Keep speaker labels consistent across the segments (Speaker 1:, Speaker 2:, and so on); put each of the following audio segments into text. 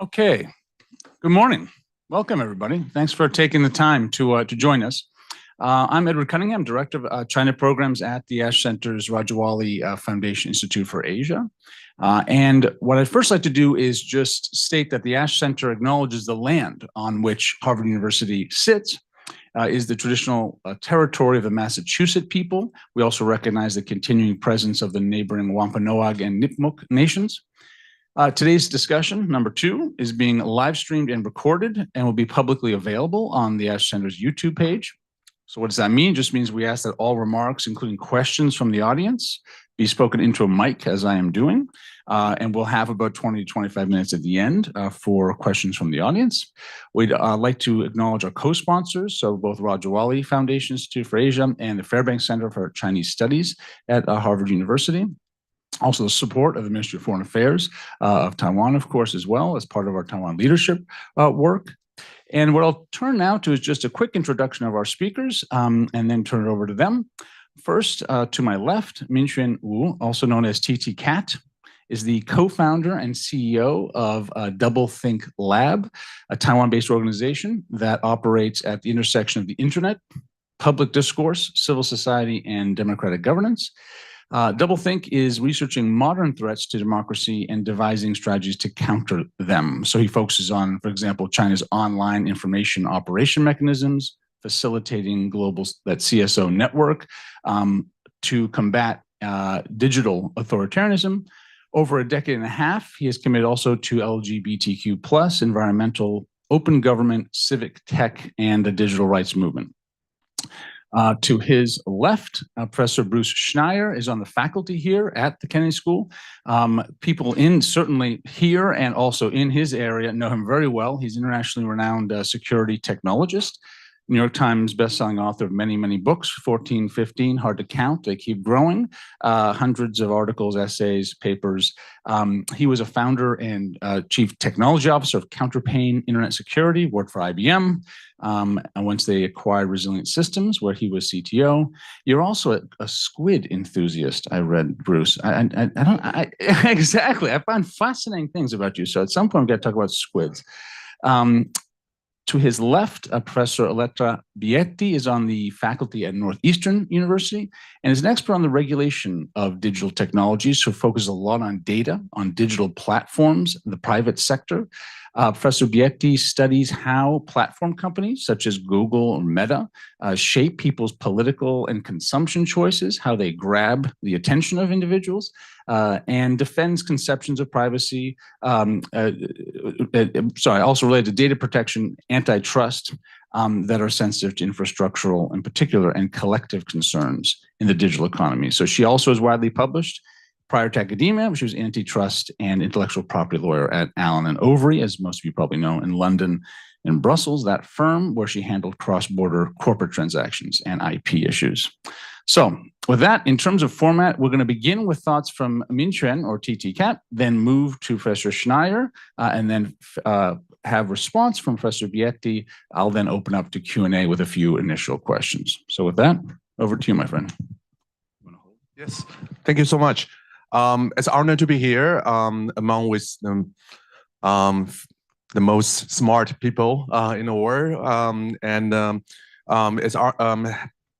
Speaker 1: Okay, good morning. Welcome, everybody. Thanks for taking the time to join us. I'm Edward Cunningham, Director of China Programs at the Ash Center's Rajawali Foundation Institute for Asia. And what I'd first like to do is just state that the Ash Center acknowledges the land on which Harvard University sits is the traditional territory of the Massachusetts people. We also recognize the continuing presence of the neighboring Wampanoag and Nipmuc nations. Today's discussion, number 2, is being live streamed and recorded and will be publicly available on the Ash Center's YouTube page. So what does that mean? It just means we ask that all remarks, including questions from the audience, be spoken into a mic, as I am doing. And we'll have about 20 to 25 minutes at the end for questions from the audience. We'd like to acknowledge our co-sponsors, so both Rajawali Foundation Institute for Asia and the Fairbanks Center for Chinese Studies at Harvard University. Also the support of the Ministry of Foreign Affairs of Taiwan, of course, as well as part of our Taiwan leadership work. And what I'll turn now to is just a quick introduction of our speakers and then turn it over to them. First, to my left, Min Hsuan Wu, also known as TT Cat, is the co-founder and CEO of DoubleThink Lab, a Taiwan-based organization that operates at the intersection of the internet, public discourse, civil society, and democratic governance. DoubleThink is researching modern threats to democracy and devising strategies to counter them. So he focuses on, for example, China's online information operation mechanisms, facilitating that CSO network to combat digital authoritarianism. Over a decade and a half, he has committed also to LGBTQ+, environmental, open government, civic tech, and the digital rights movement. To his left, Professor Bruce Schneier is on the faculty here at the Kennedy School. People certainly here and also in his area know him very well. He's an internationally renowned security technologist, New York Times bestselling author of many, many books, 14, 15, hard to count. They keep growing, hundreds of articles, essays, papers. He was a founder and chief technology officer of Counterpane Internet Security, worked for IBM. And once they acquired Resilient Systems, where he was CTO. You're also a squid enthusiast, I read, Bruce. Exactly. I find fascinating things about you. So at some point, we've got to talk about squids. To his left, Professor Elettra Bietti is on the faculty at Northeastern University and is an expert on the regulation of digital technologies, who focuses a lot on data, on digital platforms in the private sector. Professor Bietti studies how platform companies such as Google or Meta shape people's political and consumption choices, how they grab the attention of individuals, and defends conceptions of privacy, also related to data protection, antitrust, that are sensitive to infrastructural in particular and collective concerns in the digital economy. So she also is widely published. Prior to academia, she was antitrust and intellectual property lawyer at Allen & Overy, as most of you probably know, in London and Brussels, that firm where she handled cross-border corporate transactions and IP issues. So with that, in terms of format, we're going to begin with thoughts from Min Hsuan, or TT Cat, then move to Professor Schneier, and then have response from Professor Bietti. I'll then open up to Q&A with a few initial questions. So with that, over to you, my friend.
Speaker 2: Yes, thank you so much. It's an honor to be here among with the most smart people in the world,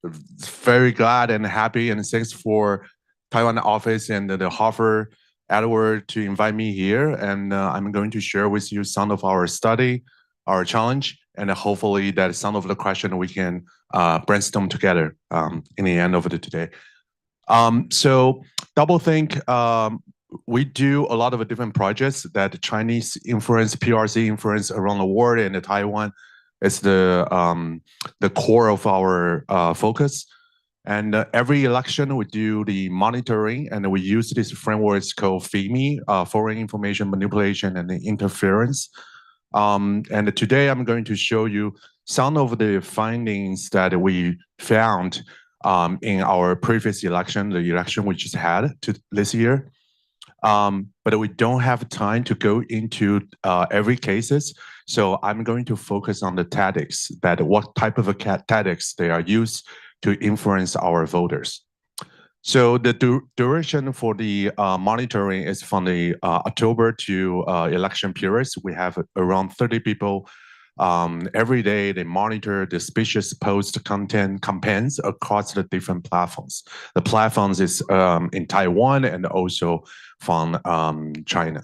Speaker 2: it's very glad and happy, and thanks for Taiwan office and the Harvard Edward to invite me here. And I'm going to share with you some of our study, our challenge, and hopefully that some of the question we can brainstorm together in the end of the today. So DoubleThink, we do a lot of different projects that Chinese influence, PRC influence around the world, and Taiwan is the core of our focus. And every election we do the monitoring, and we use this framework called FIMI, Foreign Information Manipulation and Interference. And today I'm going to show you some of the findings that we found in our previous election, the election we just had this year. But we don't have time to go into every cases. So I'm going to focus on the tactics, that what type of tactics they are used to influence our voters. So the duration for the monitoring is from the October to election periods. We have around 30 people every day. They monitor the suspicious post content campaigns across the different platforms. The platforms is in Taiwan and also from China.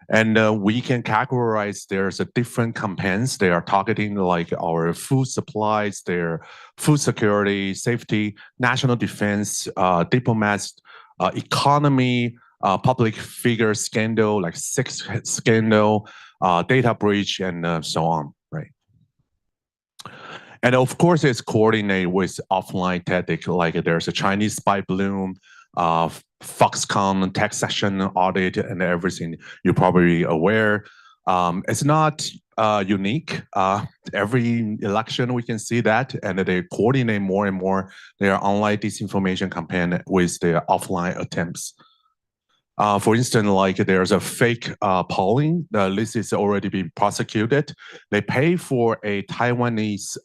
Speaker 2: And we can categorize there's a different campaigns. They are targeting like our food supplies, their food security, safety, national defense, diplomats, economy, public figure scandal, like sex scandal, data breach, and so on, right? And of course, it's coordinated with offline tactics, like there's a Chinese spy balloon, Foxconn tech session audit, and everything you're probably aware. It's not unique. Every election we can see that, and they coordinate more and more their online disinformation campaign with their offline attempts. For instance, like there's a fake polling. This is already been prosecuted. They pay for a Taiwanese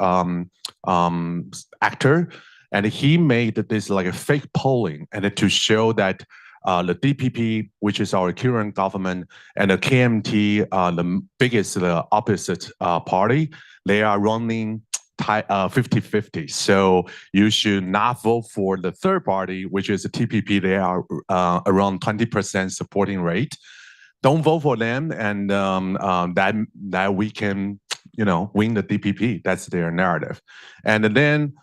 Speaker 2: actor, and he made this like a fake polling, and to show that the DPP, which is our current government, and the KMT, the biggest, the opposite party, they are running 50-50. So you should not vote for the third party, which is the TPP. They are around 20% supporting rate. Don't vote for them, and that we can, win the DPP. That's their narrative. And then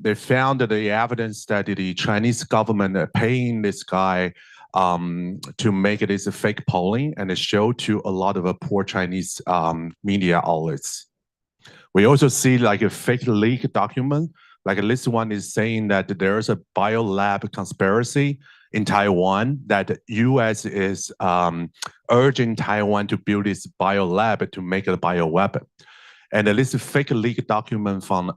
Speaker 2: they found the evidence that the Chinese government are paying this guy to make it as a fake polling, and it showed to a lot of poor Chinese media outlets. We also see like a fake leak document. Like this one is saying that there's a biolab conspiracy in Taiwan, that the US is urging Taiwan to build this biolab to make a bioweapon. And this fake leak document from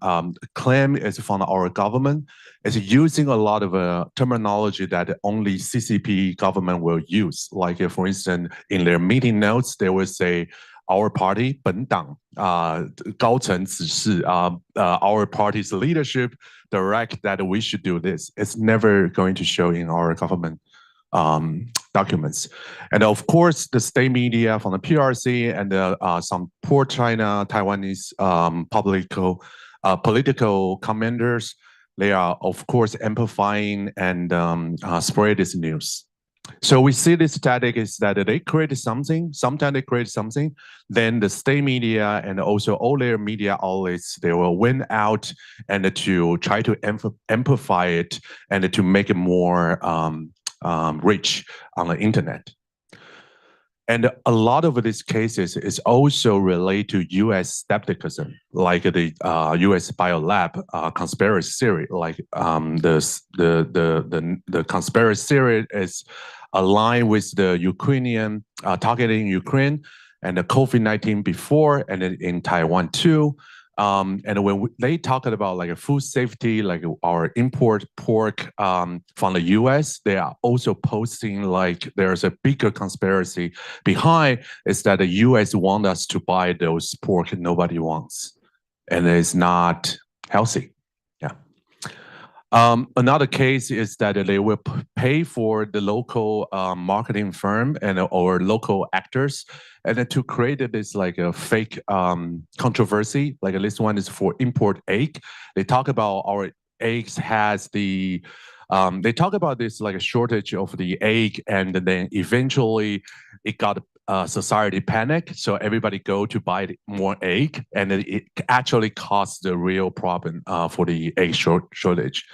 Speaker 2: claim is from our government. It's using a lot of terminology that only CCP government will use. Like for instance, in their meeting notes, they will say, our party, 本党, 高层指示, our party's leadership direct that we should do this. It's never going to show in our government documents. And of course, the state media from the PRC and some poor China, Taiwanese political commanders, they are of course amplifying and spread this news. So we see this static is that they create something, sometimes they create something, then the state media and also all their media outlets, they will win out and to try to amplify it and to make it more rich on the internet. And a lot of these cases is also related to US skepticism, like the US biolab conspiracy theory. Like the conspiracy theory is aligned with the Ukrainian targeting Ukraine and the COVID-19 before, and in Taiwan too. And when they talk about like a food safety, like our import pork from the US, they are also posting like there's a bigger conspiracy behind, is that the US want us to buy those pork nobody wants, and it's not healthy. Yeah. Another case is that they will pay for the local marketing firm and or local actors, and then to create this like a fake controversy. Like this one is for import egg. They talk about our eggs has the they talk about this like a shortage of the egg, and then eventually it got society panic, so everybody go to buy more egg, and it actually caused the real problem for the egg shortage.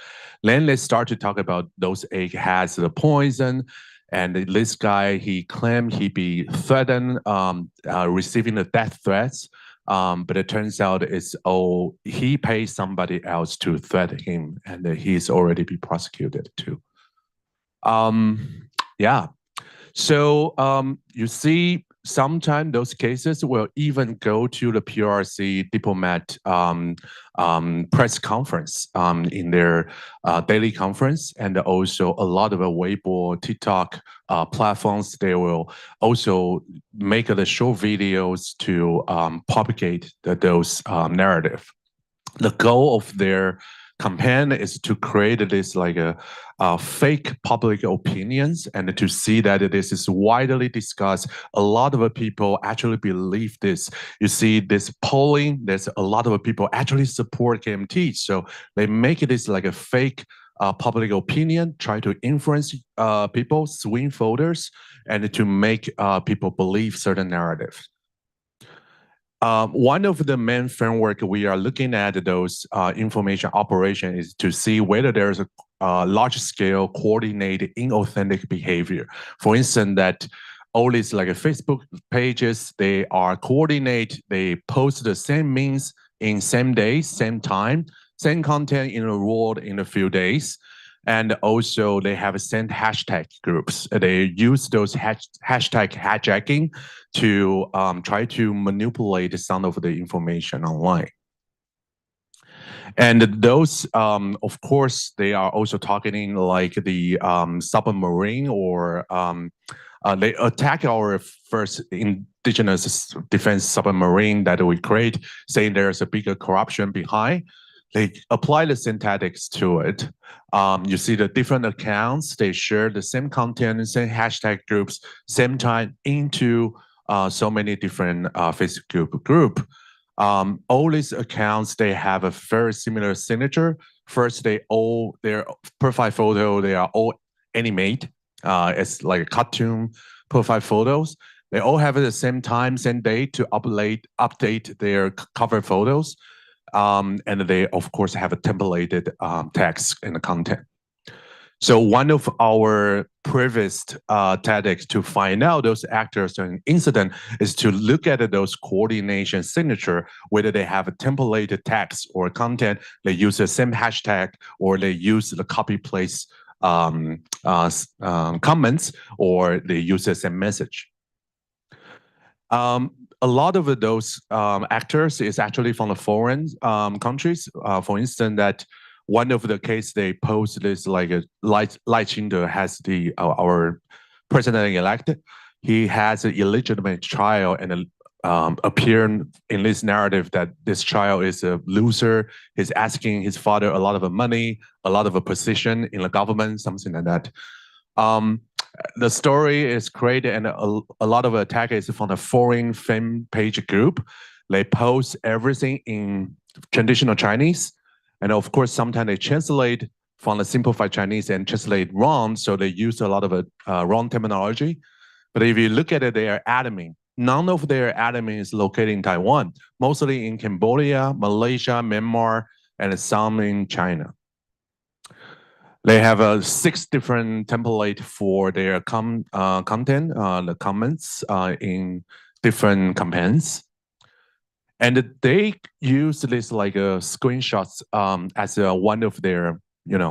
Speaker 2: Then they start to talk about those egg has the poison, and this guy, he claimed he be threatened, receiving the death threats, but it turns out it's he paid somebody else to threaten him, and he's already been prosecuted too. Yeah. So you see, sometimes those cases will even go to the PRC diplomat press conference in their daily conference, and also a lot of Weibo, TikTok platforms. They will also make the short videos to propagate those narrative. The goal of their campaign is to create this like a fake public opinions and to see that this is widely discussed. A lot of people actually believe this. You see this polling, there's a lot of people actually support KMT. So they make this like a fake public opinion, try to influence people, swing voters, and to make people believe certain narratives. One of the main framework we are looking at those information operation is to see whether there's a large-scale coordinated inauthentic behavior. For instance, that all these like Facebook pages, they are coordinate, they post the same memes in same day, same time, same content in a world in a few days. And also they have sent hashtag groups. They use those hashtag hijacking to try to manipulate some of the information online. And those, of course, they are also targeting like the submarine or they attack our first indigenous defense submarine that we create, saying there's a bigger corruption behind. They apply the synthetics to it. You see the different accounts, they share the same content, same hashtag groups, same time into so many different Facebook group. All these accounts, they have a very similar signature. First, their profile photo, they are all animate. It's like a cartoon profile photos. They all have the same time, same day to update their cover photos. And they, of course, have a templated text in the content. So one of our previous tactics to find out those actors in incident is to look at those coordination signature, whether they have a templated text or content, they use the same hashtag, or they use the copy paste comments, or they use the same message. A lot of those actors is actually from the foreign countries. For instance, that one of the case they post this like a Lai Ching-te has the our president-elect. He has an illegitimate child and appeared in this narrative that this child is a loser. He's asking his father a lot of money, a lot of a position in the government, something like that. The story is created and a lot of attack is from the foreign fan page group. They post everything in traditional Chinese. And of course, sometimes they translate from the simplified Chinese and translate wrong. So they use a lot of wrong terminology. But if you look at it, they are admin. None of their admin is located in Taiwan, mostly in Cambodia, Malaysia, Myanmar, and some in China. They have 6 different templates for their content, the comments in different campaigns. And they use this like screenshots as one of their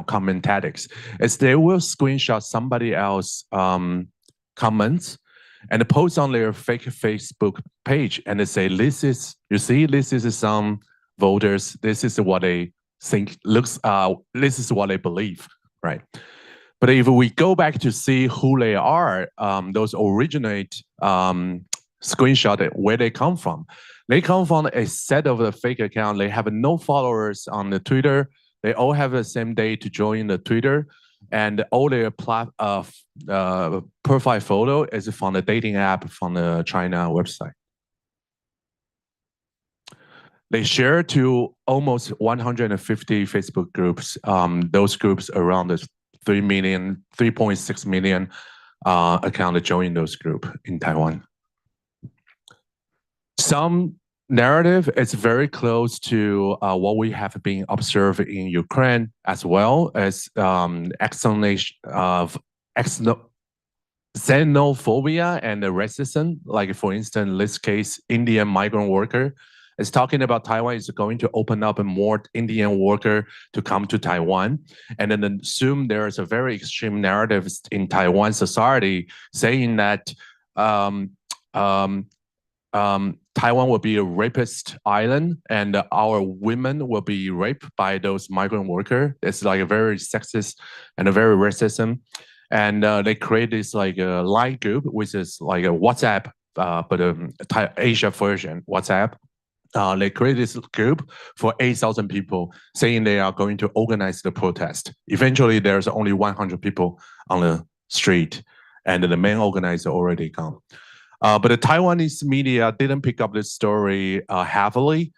Speaker 2: comment tactics. As they will screenshot somebody else comments and post on their fake Facebook page, and they say, "This is this is some voters. This is what they think looks. This is what they believe." Right. But if we go back to see who they are, those originate screenshot where they come from. They come from a set of the fake account. They have no followers on the Twitter. They all have the same day to join the Twitter, and all their profile photo is from the dating app from the China website. They share to almost 150 Facebook groups. Those groups around the 3.6 million account join those groups in Taiwan. Some narrative is very close to what we have been observed in Ukraine, as well as xenophobia and racism. Like for instance, in this case, Indian migrant worker is talking about Taiwan is going to open up more Indian worker to come to Taiwan, and then assume there is a very extreme narrative in Taiwan society saying that Taiwan will be a rapist island, and our women will be raped by those migrant workers. It's like a very sexist and a very racism. And they create this like a line group, which is like a WhatsApp, but Asia version WhatsApp. they created this group for 8,000 people saying they are going to organize the protest. Eventually, there's only 100 people on the street, and the main organizer already gone. But the Taiwanese media didn't pick up this story heavily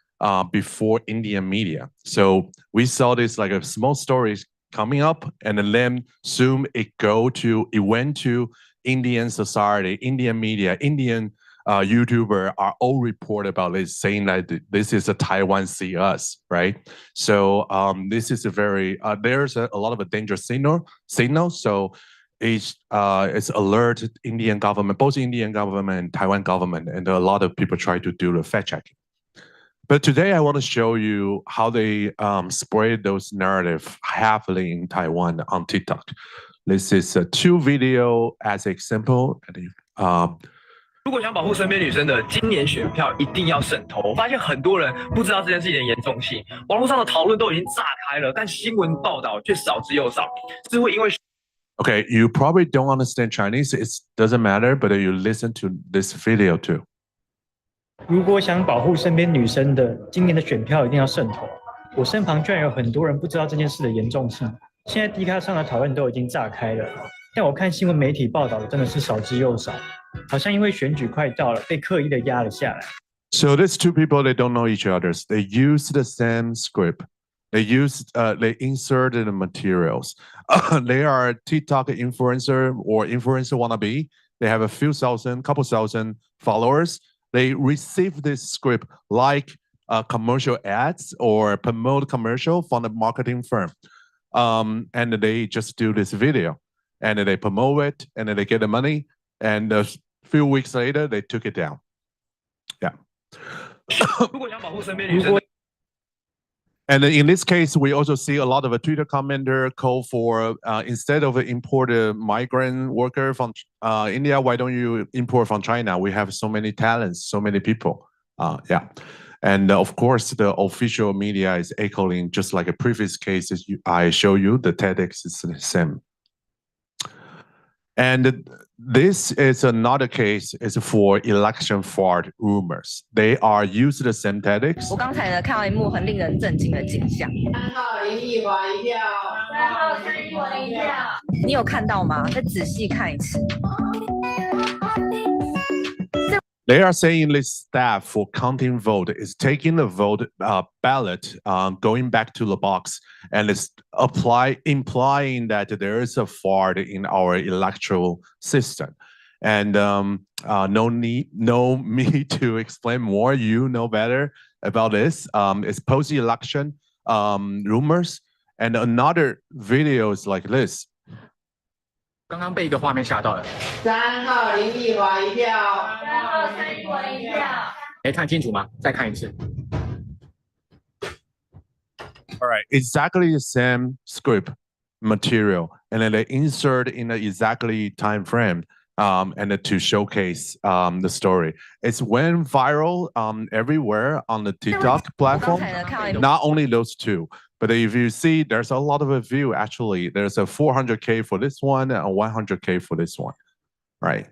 Speaker 2: before Indian media. So we saw this like a small story coming up, and then soon it went to Indian society, Indian media, Indian YouTuber are all report about this, saying that this is a Taiwan see us, right? So this is a very there's a lot of a dangerous signal. So it's alert Indian government, both Indian government and Taiwan government, and a lot of people try to do the fact checking. But today I want to show you how they spread those narrative heavily in Taiwan on TikTok. This is 2 video as example.
Speaker 3: 如果想保护身边女生的，今年选票一定要审投。我发现很多人不知道这件事情的严重性，网络上的讨论都已经炸开了，但新闻报道却少之又少，是会因为。
Speaker 2: Okay, you probably don't understand Chinese. It doesn't matter, but you listen to this video too.
Speaker 4: 如果想保护身边女生的，今年的选票一定要慎投。我身旁居然有很多人不知道这件事的严重性，现在 D 卡上的讨论都已经炸开了，但我看新闻媒体报道的真的是少之又少，好像因为选举快到了，被刻意的压了下来。
Speaker 2: So these 2 people, they don't know each other. They use the same script. They inserted the materials. They are a TikTok influencer or influencer wannabe. They have couple thousand followers. They receive this script like commercial ads or promote commercial from the marketing firm. And they just do this video and they promote it and they get the money. And a few weeks later, they took it down. Yeah. And in this case, we also see a lot of a Twitter commenter call for instead of import a migrant worker from India, why don't you import from China? We have so many talents, so many people. Yeah. And of course, the official media is echoing just like a previous cases I show you. The TEDx is the same. And this is another case is for election fraud rumors. They are used the same tactics.
Speaker 5: 我刚才呢看到一幕很令人震惊的景象。3号林义华一票，3号陈义文一票。你有看到吗？再仔细看一次。
Speaker 2: They are saying this staff for counting vote is taking the vote ballot, going back to the box, and it's implying that there is a fraud in our electoral system. And no me to explain more. You know better about this. It's post-election rumors, and another video is like this.
Speaker 3: 刚刚被一个画面吓到了。
Speaker 5: 3号林义华一票，3号陈义文一票。
Speaker 3: 可以看清楚吗？再看一次。
Speaker 2: All right, exactly the same script material, and then they insert in the exactly time frame, and to showcase the story. It's went viral everywhere on the TikTok platform. Not only those 2. But if you see, there's a lot of a view. Actually, there's a 400K for this one and a 100K for this one, right?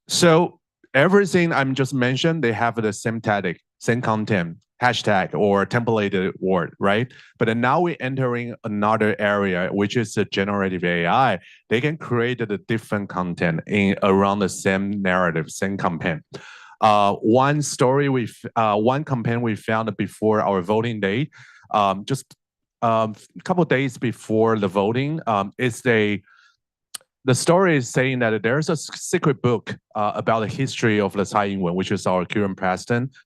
Speaker 2: So everything I'm just mentioned, they have the same tactic, same content, hashtag or templated word, right? But then now we're entering another area, which is the generative AI. They can create a different content in around the same narrative, same campaign. One campaign we found before our voting day, just a couple days before the voting, the story is saying that there's a secret book about the history of the Tsai Ing-wen, which is our current president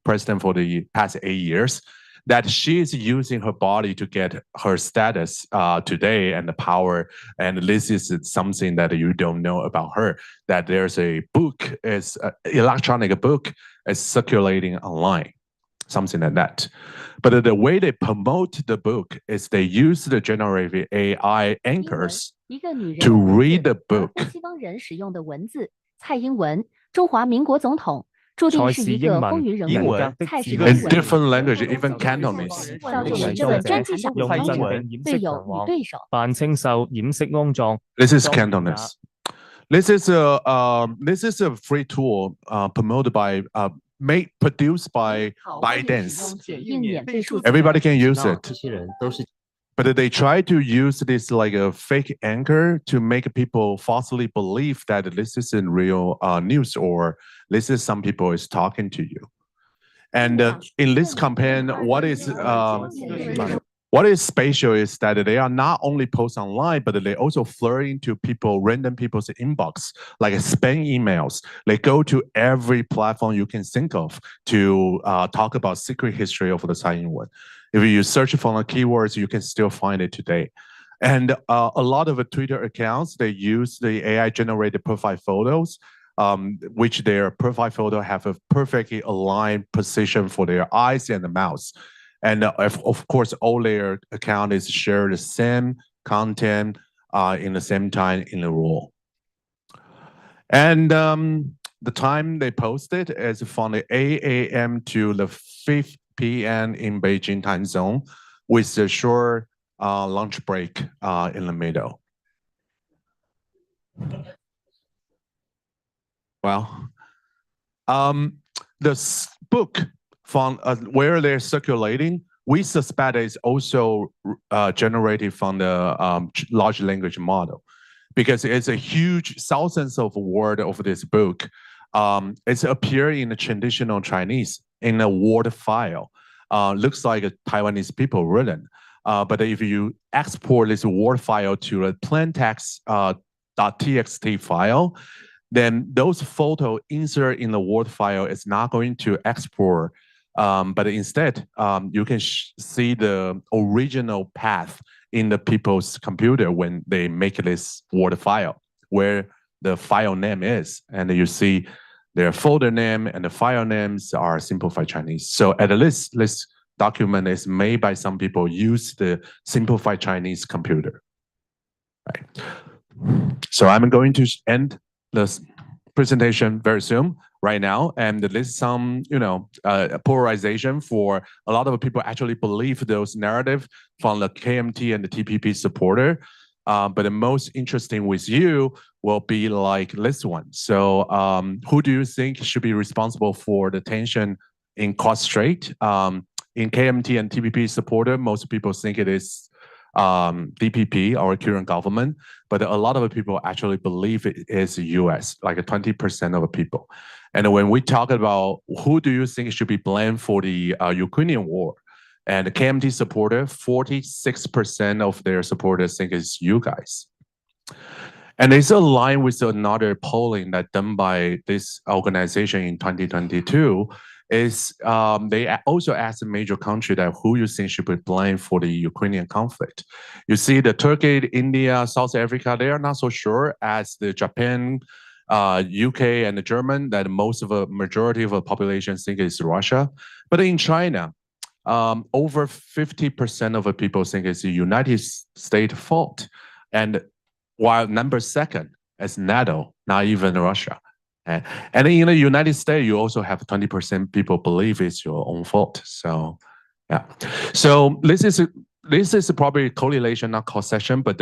Speaker 2: for the past 8 years, that she is using her body to get her status today and the power. And this is something that you don't know about her, that there's a book, electronic book is circulating online, something like that. But the way they promote the book is they use the generative AI anchors to read the book.
Speaker 6: 西方人使用的文字，蔡英文，中华民国总统。注定是一个风云人物，蔡是
Speaker 2: in different language, even Cantonese.
Speaker 6: 造就了这本传记上的英文队友与对手。
Speaker 7: 扮清秀，掩飾骯髒。
Speaker 2: This is Cantonese. This is a free tool promoted by produced by ByteDance.
Speaker 6: 硬眼对数字
Speaker 2: Everybody can use
Speaker 7: 那
Speaker 2: it.
Speaker 7: 这些人都是
Speaker 2: But they try to use this like a fake anchor to make people falsely believe that this isn't real news or this is some people is talking to you. And in this campaign, what is special is that they are not only post online, but they also flirt into random people's inbox, like spam emails. They go to every platform you can think of to talk about secret history of the Tsai Ing-wen. If you search for the keywords, you can still find it today. And a lot of Twitter accounts, they use the AI-generated profile photos, which their profile photo have a perfectly aligned position for their eyes and the mouth. And of course, all their account is share the same content in the same time in the rule. And the time they posted is from the 8 a.m. to the 5 p.m. in Beijing time zone, with a short lunch break in the middle. Well, the book from where they're circulating, we suspect is also generated from the large language model, because it's a huge thousands of words of this book. It's appear in the traditional Chinese in a Word file. Looks like a Taiwanese people written. But if you export this Word file to a plain text .txt file, then those photo insert in the Word file is not going to export, but instead you can see the original path in the people's computer when they make this Word file, where the file name is, and you see their folder name and the file names are simplified Chinese. So at least this document is made by some people use the simplified Chinese computer. Right. So I'm going to end this presentation very soon, right now, and there's some, polarization for a lot of people actually believe those narrative from the KMT and the TPP supporter. But the most interesting with you will be like this one. So who do you think should be responsible for the tension in Cross Strait? In KMT and TPP supporter, most people think it is DPP, our current government, but a lot of people actually believe it is the US, like 20% of the people. And when we talk about who do you think should be blamed for the Ukrainian war, and the KMT supporter, 46% of their supporters think it's you guys. And it's aligned with another polling that done by this organization in 2022, is they also asked a major country that who you think should be blamed for the Ukrainian conflict. You see the Turkey, India, South Africa, they are not so sure as the Japan, UK, and the German, that most of the majority of the population think it's Russia. But in China, over 50% of the people think it's the United States fault. And while number second is NATO, not even Russia. And in the United States, you also have 20% people believe it's your own fault. So, yeah. So this is probably a correlation, not causation, but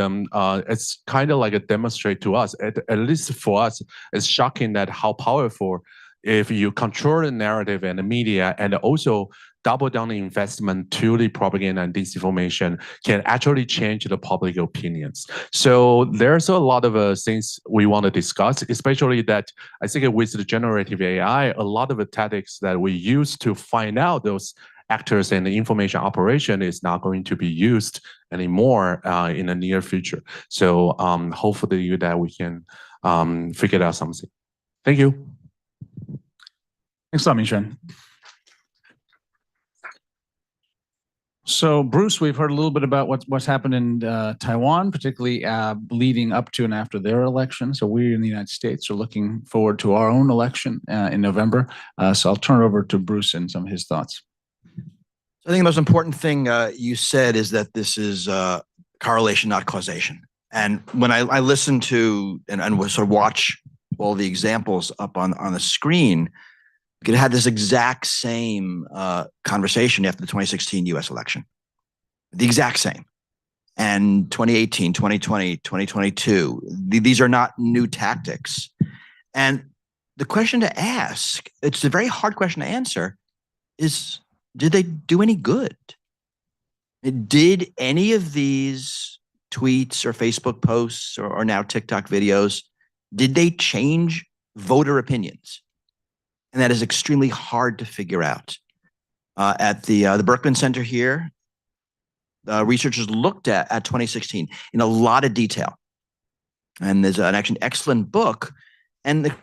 Speaker 2: it's kind of like a demonstrate to us, at least for us, it's shocking that how powerful, if you control the narrative and the media, and also double down the investment to the propaganda and disinformation, can actually change the public opinions. So there's a lot of things we want to discuss, especially that I think with the generative AI, a lot of the tactics that we use to find out those actors and the information operation is not going to be used anymore in the near future. So hopefully that we can figure out something. Thank you.
Speaker 1: Thanks a lot, Min Hsuan. So, Bruce, we've heard a little bit about what's happened in Taiwan, particularly leading up to and after their election. So we in the United States are looking forward to our own election in November. So I'll turn it over to Bruce and some of his thoughts.
Speaker 8: I think the most important thing you said is that this is correlation, not causation. And when I listen to and sort of watch all the examples up on the screen, it had this exact same conversation after the 2016 US election. The exact same. And 2018, 2020, 2022, these are not new tactics. And the question to ask, it's a very hard question to answer, is did they do any good? Did any of these tweets or Facebook posts or now TikTok videos, did they change voter opinions? And that is extremely hard to figure out. At the Berkman Center here, researchers looked at 2016 in a lot of detail. And there's an actually excellent book. And the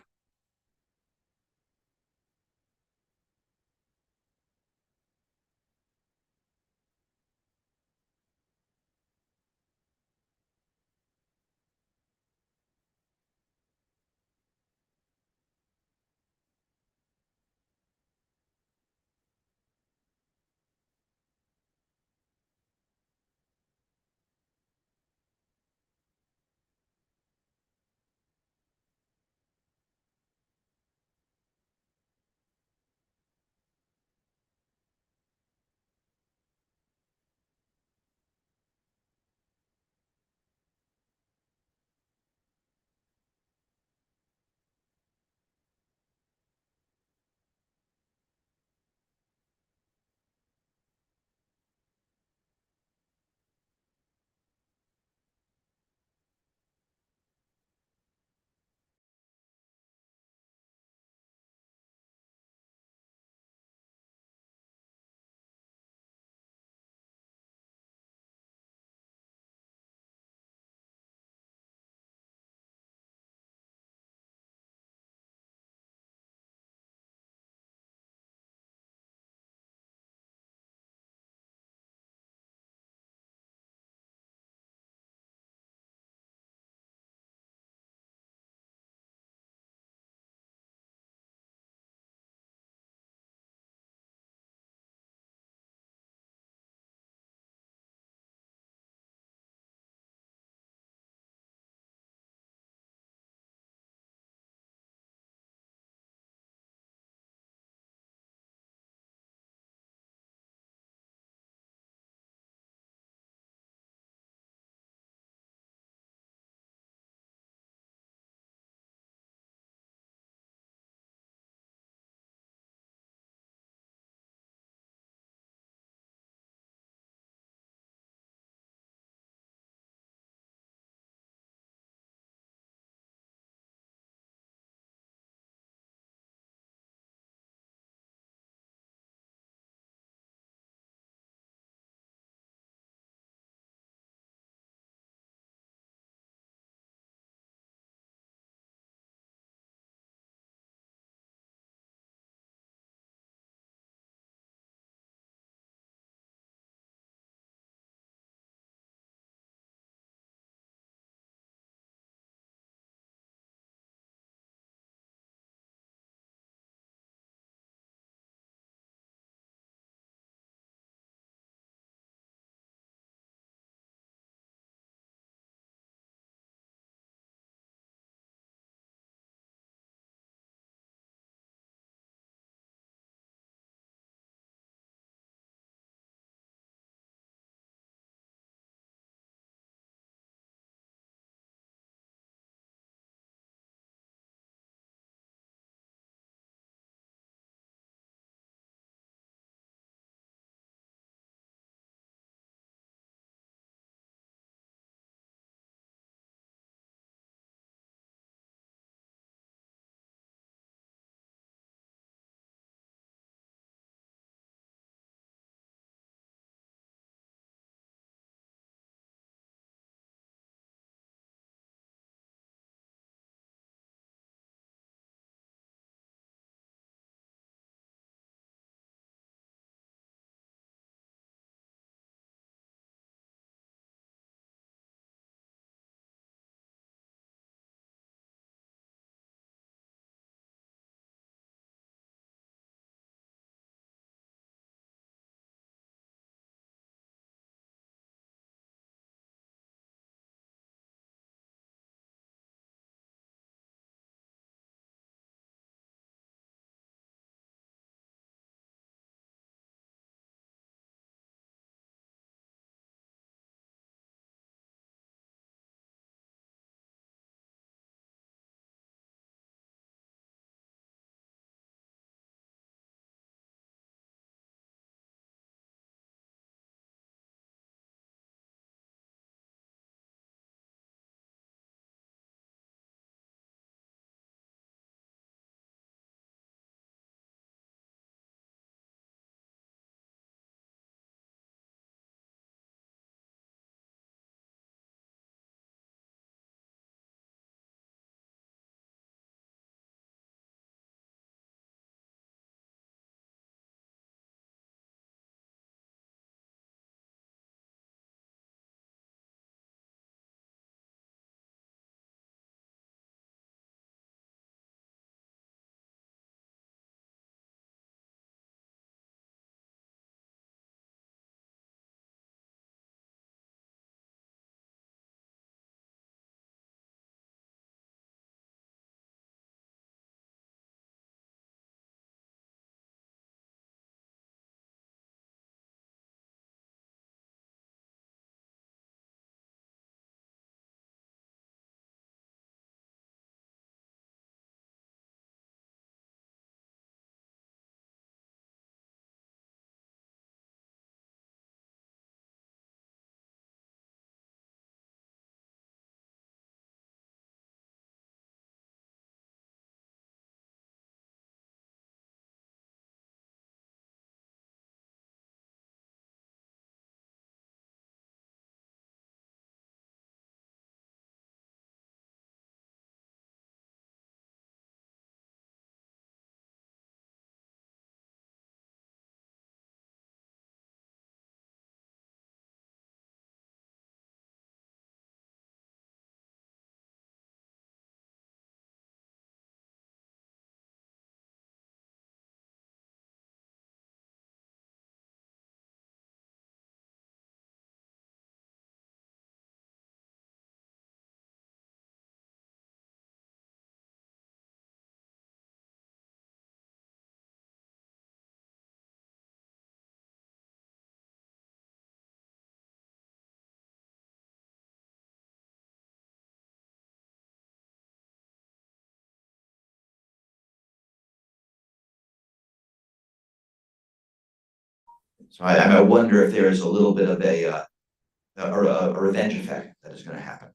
Speaker 8: So I wonder if there is a little bit of a revenge effect that is going to happen.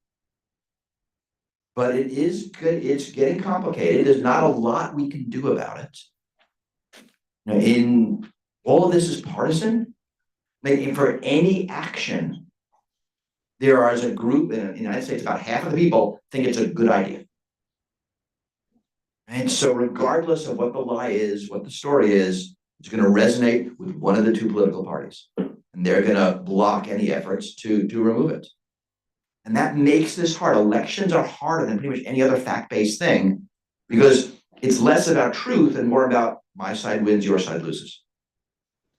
Speaker 8: But it is good. It's getting complicated. There's not a lot we can do about it. You know, in all of this is partisan. Like, for any action, there are, as a group in the United States, about half of the people think it's a good idea. And so regardless of what the lie is, what the story is, it's going to resonate with one of the two political parties. And they're going to block any efforts to remove it. And that makes this hard. Elections are harder than pretty much any other fact-based thing, because it's less about truth and more about my side wins, your side loses.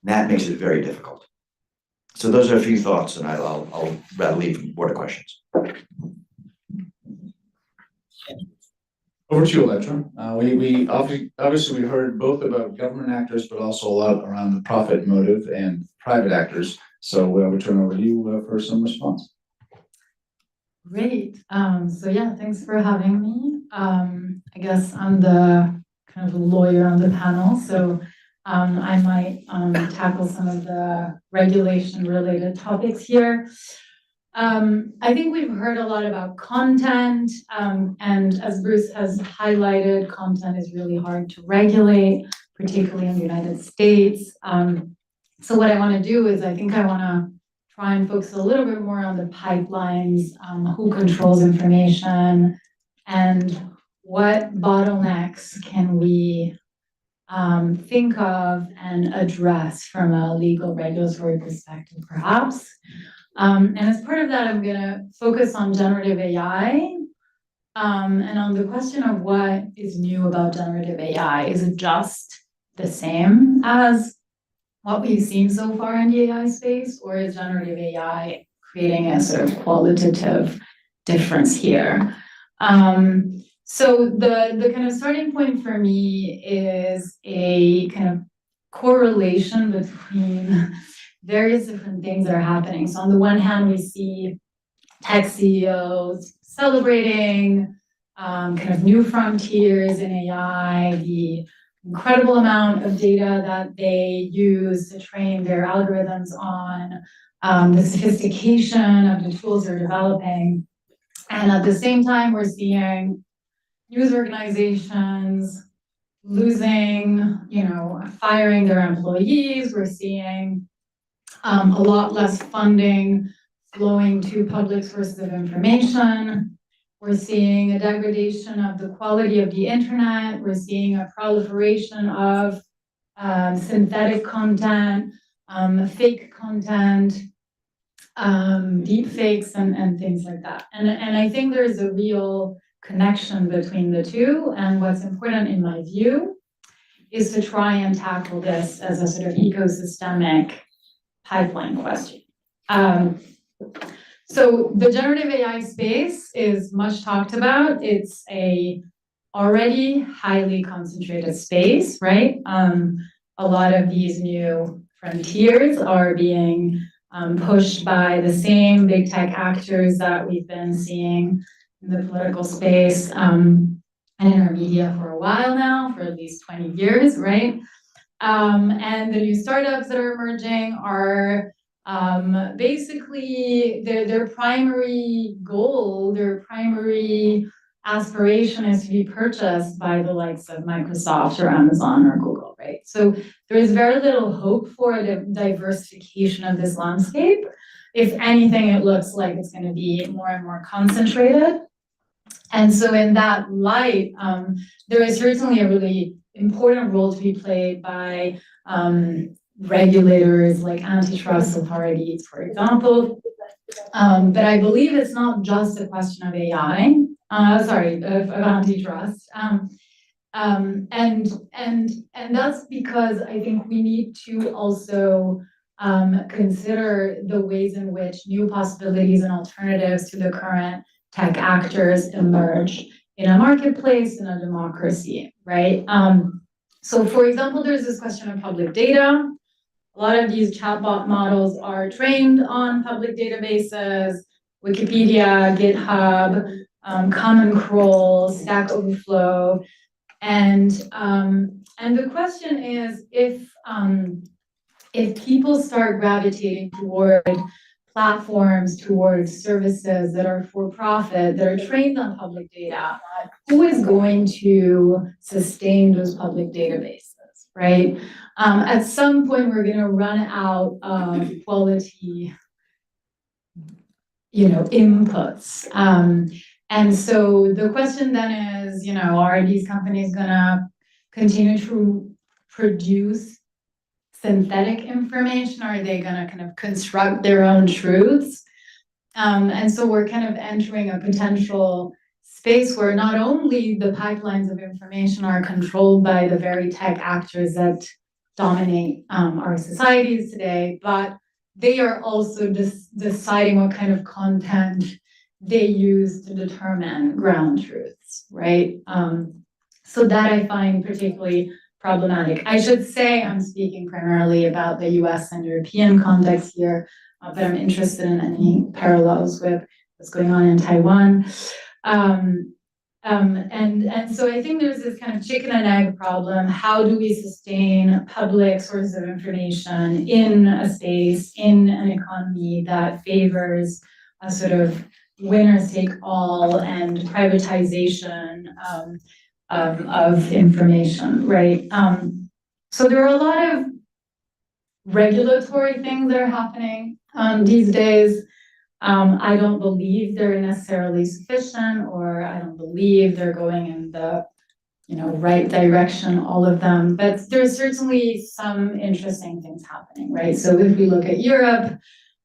Speaker 8: And that makes it very difficult. So those are a few thoughts, and I'll rather leave more to questions.
Speaker 1: Over to you, Elettra. We obviously we heard both about government actors, but also a lot around the profit motive and private actors. So we'll turn over to you for some response.
Speaker 9: Great. So yeah, thanks for having me. I guess I'm the kind of lawyer on the panel, so I might tackle some of the regulation-related topics here. I think we've heard a lot about content, and as Bruce has highlighted, content is really hard to regulate, particularly in the United States. So what I want to do is I think I want to try and focus a little bit more on the pipelines, who controls information, and what bottlenecks can we think of and address from a legal regulatory perspective, perhaps. And as part of that, I'm going to focus on generative AI, and on the question of what is new about generative AI. Is it just the same as what we've seen so far in the AI space, or is generative AI creating a sort of qualitative difference here? So the kind of starting point for me is a kind of correlation between various different things that are happening. So on the one hand, we see tech CEOs celebrating kind of new frontiers in AI, the incredible amount of data that they use to train their algorithms on, the sophistication of the tools they're developing. And at the same time, we're seeing news organizations losing, firing their employees. We're seeing a lot less funding flowing to public sources of information. We're seeing a degradation of the quality of the internet. We're seeing a proliferation of synthetic content, fake content, deep fakes, and things like that. And I think there's a real connection between the two. And what's important in my view is to try and tackle this as a sort of ecosystemic pipeline question. So the generative AI space is much talked about. It's a already highly concentrated space, right? A lot of these new frontiers are being pushed by the same big tech actors that we've been seeing in the political space and in our media for a while now, for at least 20 years, right? And the new startups that are emerging are basically their primary goal, their primary aspiration is to be purchased by the likes of Microsoft or Amazon or Google, right? So there is very little hope for the diversification of this landscape. If anything, it looks like it's going to be more and more concentrated. And so in that light, there is certainly a really important role to be played by regulators like antitrust authorities, for example. But I believe it's not just a question of AI, of antitrust. And that's because I think we need to also consider the ways in which new possibilities and alternatives to the current tech actors emerge in a marketplace, in a democracy, right? So for example, there's this question of public data. A lot of these chatbot models are trained on public databases, Wikipedia, GitHub, Common Crawl, Stack Overflow. And the question is if if people start gravitating toward platforms, towards services that are for profit, that are trained on public data, who is going to sustain those public databases, right? At some point, we're going to run out of quality, inputs. And so the question then is, are these companies going to continue to produce synthetic information? Are they going to kind of construct their own truths? And so we're kind of entering a potential space where not only the pipelines of information are controlled by the very tech actors that dominate our societies today, but they are also deciding what kind of content they use to determine ground truths, right? So that I find particularly problematic. I should say I'm speaking primarily about the US and European context here, but I'm interested in any parallels with what's going on in Taiwan. And so I think there's this kind of chicken and egg problem. How do we sustain public sources of information in a space, in an economy that favors a sort of winners take all and privatization of information, right? So there are a lot of regulatory things that are happening these days. I don't believe they're necessarily sufficient, or I don't believe they're going in the right direction, all of them, but there's certainly some interesting things happening, right? So if we look at Europe,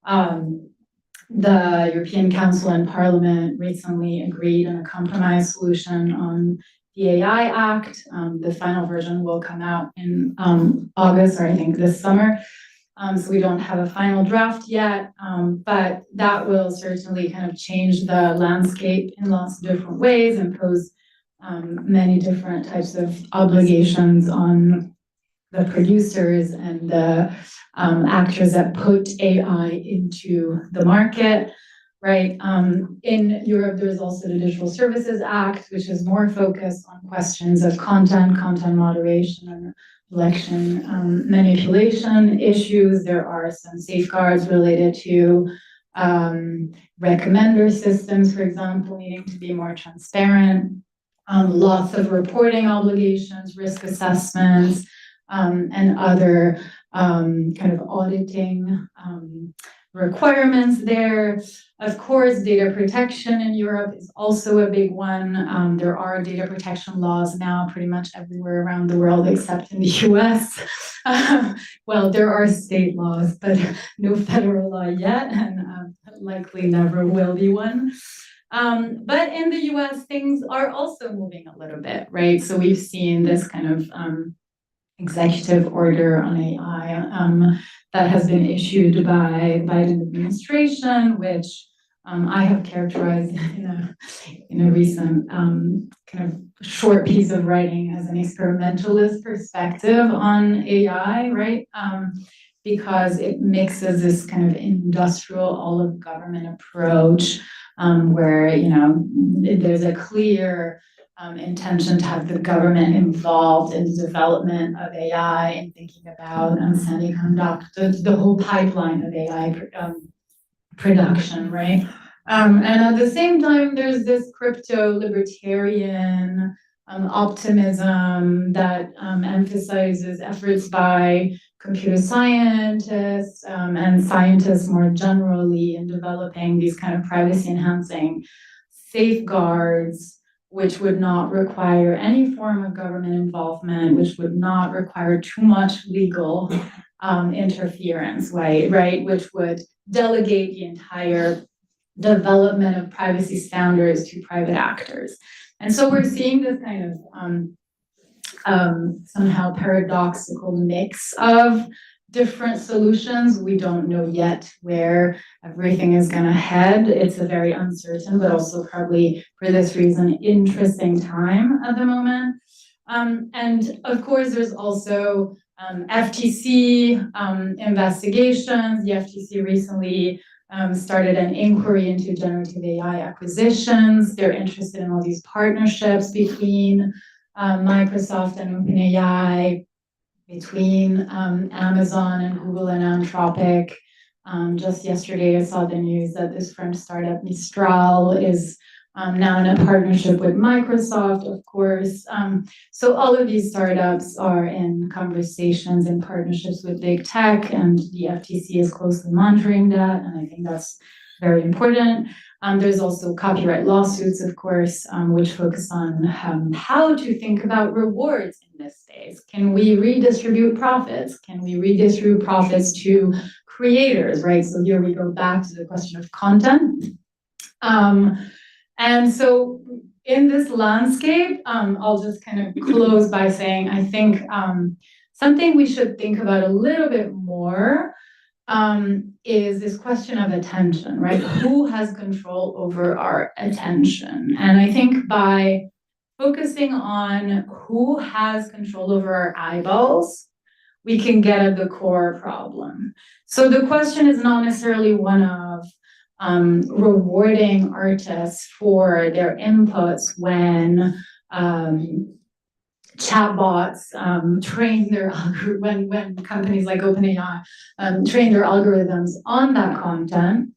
Speaker 9: the European Council and Parliament recently agreed on a compromise solution on the AI Act. The final version will come out in August, or I think this summer. So we don't have a final draft yet, but that will certainly kind of change the landscape in lots of different ways, and pose many different types of obligations on the producers and the actors that put AI into the market, right? In Europe, there's also the Digital Services Act, which is more focused on questions of content moderation, and election manipulation issues. There are some safeguards related to recommender systems, for example, needing to be more transparent. Lots of reporting obligations, risk assessments, and other kind of auditing requirements there. Of course, data protection in Europe is also a big one. There are data protection laws now pretty much everywhere around the world except in the US. Well, there are state laws, but no federal law yet, and likely never will be one. But in the US, things are also moving a little bit, right? So we've seen this kind of executive order on AI that has been issued by Biden administration, which I have characterized in a recent kind of short piece of writing as an experimentalist perspective on AI, right? Because it mixes this kind of industrial all of government approach, where there's a clear intention to have the government involved in the development of AI and thinking about semiconductors, the whole pipeline of AI production, right? And at the same time, there's this crypto libertarian optimism that emphasizes efforts by computer scientists and scientists more generally in developing these kind of privacy enhancing safeguards, which would not require any form of government involvement, which would not require too much legal interference, right? Which would delegate the entire development of privacy standards to private actors. And so we're seeing this kind of somehow paradoxical mix of different solutions. We don't know yet where everything is going to head. It's a very uncertain, but also probably for this reason, interesting time at the moment. And of course, there's also FTC investigations. The FTC recently started an inquiry into generative AI acquisitions. They're interested in all these partnerships between Microsoft and OpenAI. between Amazon and Google and Anthropic. Just yesterday, I saw the news that this French startup Mistral is now in a partnership with Microsoft, of course. So all of these startups are in conversations and partnerships with big tech, and the FTC is closely monitoring that, and I think that's very important. There's also copyright lawsuits, of course, which focus on how to think about rewards in this space. Can we redistribute profits? Can we redistribute profits to creators, right? So here we go back to the question of content. And so in this landscape, I'll just kind of close by saying, I think something we should think about a little bit more is this question of attention, right? Who has control over our attention? And I think by focusing on who has control over our eyeballs, we can get at the core problem. So the question is not necessarily one of rewarding artists for their inputs when chatbots train their when companies like OpenAI train their algorithms on that content.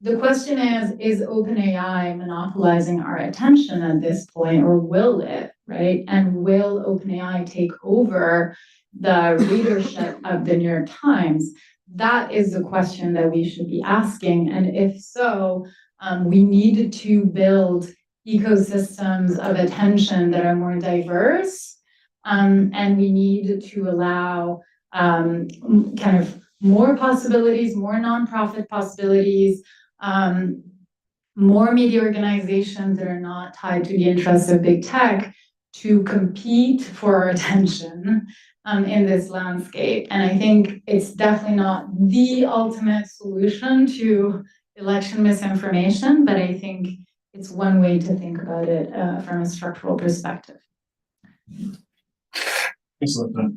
Speaker 9: The question is OpenAI monopolizing our attention at this point, or will it, right? And will OpenAI take over the readership of the New York Times? That is the question that we should be asking. And if so, we need to build ecosystems of attention that are more diverse. And we need to allow kind of more possibilities, more nonprofit possibilities, more media organizations that are not tied to the interests of big tech to compete for our attention in this landscape. And I think it's definitely not the ultimate solution to election misinformation, but I think it's one way to think about it from a structural perspective.
Speaker 1: Excellent.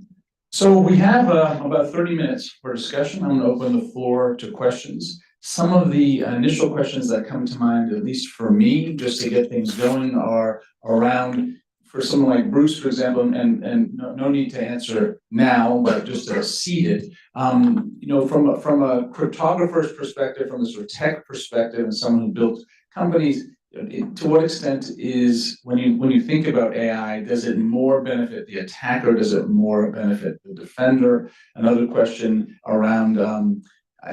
Speaker 1: So we have about 30 minutes for discussion. I'm going to open the floor to questions. Some of the initial questions that come to mind, at least for me, just to get things going, are around, for someone like Bruce, for example, and no need to answer now, but just to seed it. You know, from a cryptographer's perspective, from a sort of tech perspective, and someone who built companies, to what extent is, when you think about AI, does it more benefit the attacker? Does it more benefit the defender? Another question around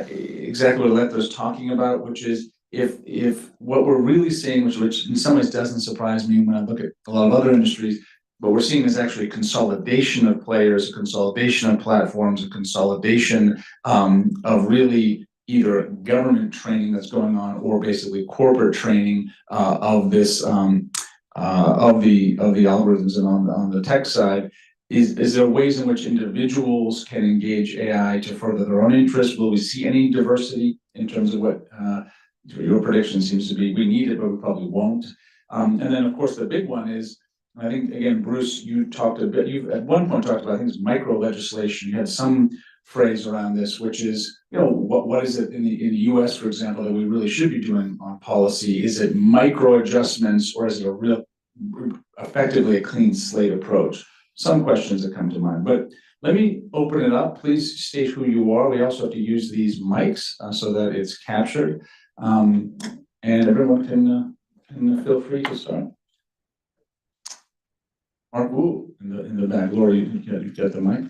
Speaker 1: exactly what Elettra is talking about, which is if what we're really seeing, which in some ways doesn't surprise me when I look at a lot of other industries, but we're seeing is actually a consolidation of players, a consolidation of platforms, a consolidation of really either government training that's going on or basically corporate training of this of the algorithms. And on the tech side, is there ways in which individuals can engage AI to further their own interests? Will we see any diversity in terms of what your prediction seems to be? We need it, but we probably won't. And then, of course, the big one is, I think, again, Bruce, you talked a bit, you at one point talked about, I think it's micro legislation. You had some phrase around this, which is, you know, what is it in the US, for example, that we really should be doing on policy? Is it micro adjustments, or is it a real, effectively a clean slate approach? Some questions that come to mind, but let me open it up. Please state who you are. We also have to use these mics so that it's captured. And everyone can feel free to start. Mark Wu in the back. Laura, you get the mic.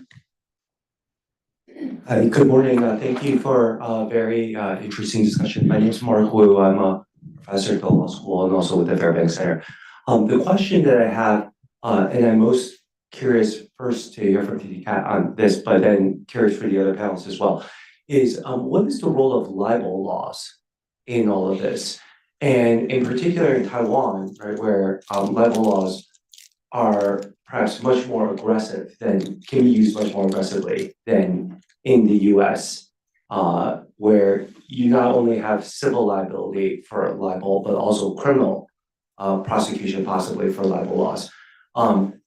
Speaker 10: Hi, good morning. Thank you for a very interesting discussion. My name is Mark Wu. I'm a professor at the law school and also with the Fairbanks Center. The question that I have, and I'm most curious first to hear from TTCat on this, but then curious for the other panels as well, is what is the role of libel laws in all of this? And in particular in Taiwan, right, where libel laws are perhaps much more aggressive than, can be used much more aggressively than in the US, where you not only have civil liability for libel, but also criminal prosecution possibly for libel laws.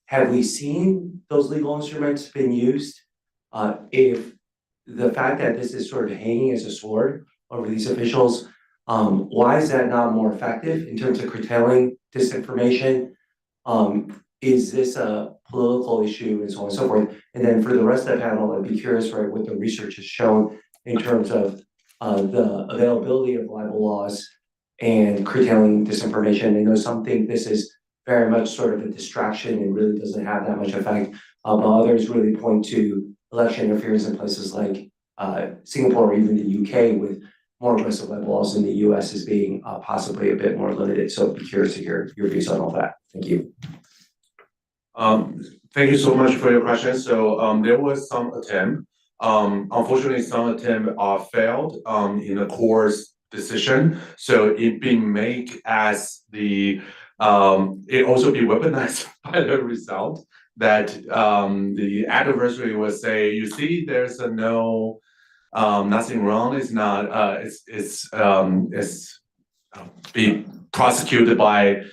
Speaker 10: Have we seen those legal instruments been used? If the fact that this is sort of hanging as a sword over these officials, why is that not more effective in terms of curtailing disinformation? is this a political issue and so on and so forth? And then for the rest of the panel, I'd be curious, right, what the research has shown in terms of the availability of libel laws and curtailing disinformation. I know some think this is very much sort of a distraction and really doesn't have that much effect. But others really point to election interference in places like Singapore or even the UK with more aggressive libel laws in the US as being possibly a bit more limited. So I'd be curious to hear your views on all that. Thank you.
Speaker 2: Thank you so much for your question. So there was some attempt. Unfortunately, some attempt failed in the court's decision. So it being made as the it also be weaponized by the result that the adversary will say, you see, there's a no nothing wrong. It's not. It's be prosecuted by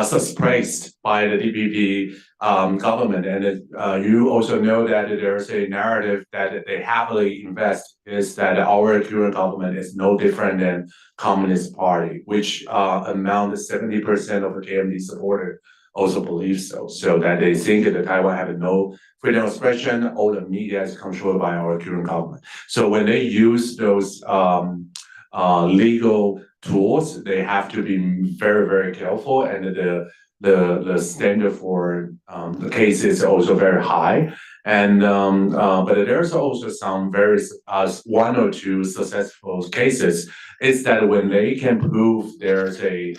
Speaker 2: suppressed by the DPP government, and you also know that there's a narrative that they heavily invest is that our current government is no different than Communist Party, which amount to 70% of the KMT supporter also believe so. So that they think that Taiwan have no freedom of expression, all the media is controlled by our current government. So when they use those legal tools, they have to be very, very careful, and the standard for the case is also very high. And but there's also some very one or two successful cases. Is that when they can prove there's a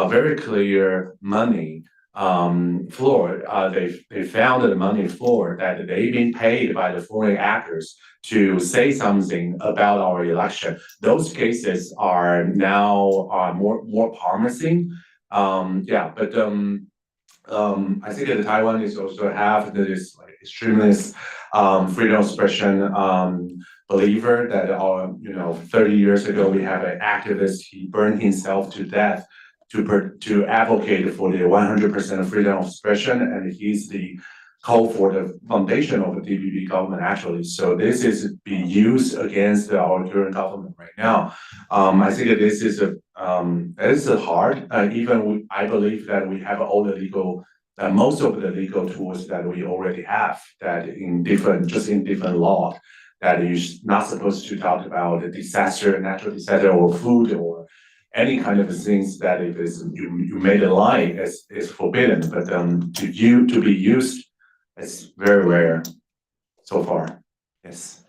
Speaker 2: very clear money floor, they found the money floor that they've been paid by the foreign actors to say something about our election. Those cases are now more promising. Yeah, but I think that Taiwan is also have this like extremist freedom of expression believer that 30 years ago we have an activist, he burned himself to death to advocate for the 100% freedom of expression, and he's the call for the foundation of the DPP government actually. So this is being used against our current government right now. I think that this is hard. I believe that we have all the legal, most of the legal tools that we already have that in different law that you're not supposed to talk about a disaster, natural disaster, or food, or any kind of things that if you made a lie is forbidden, but to be used, it's very rare so far. Yes.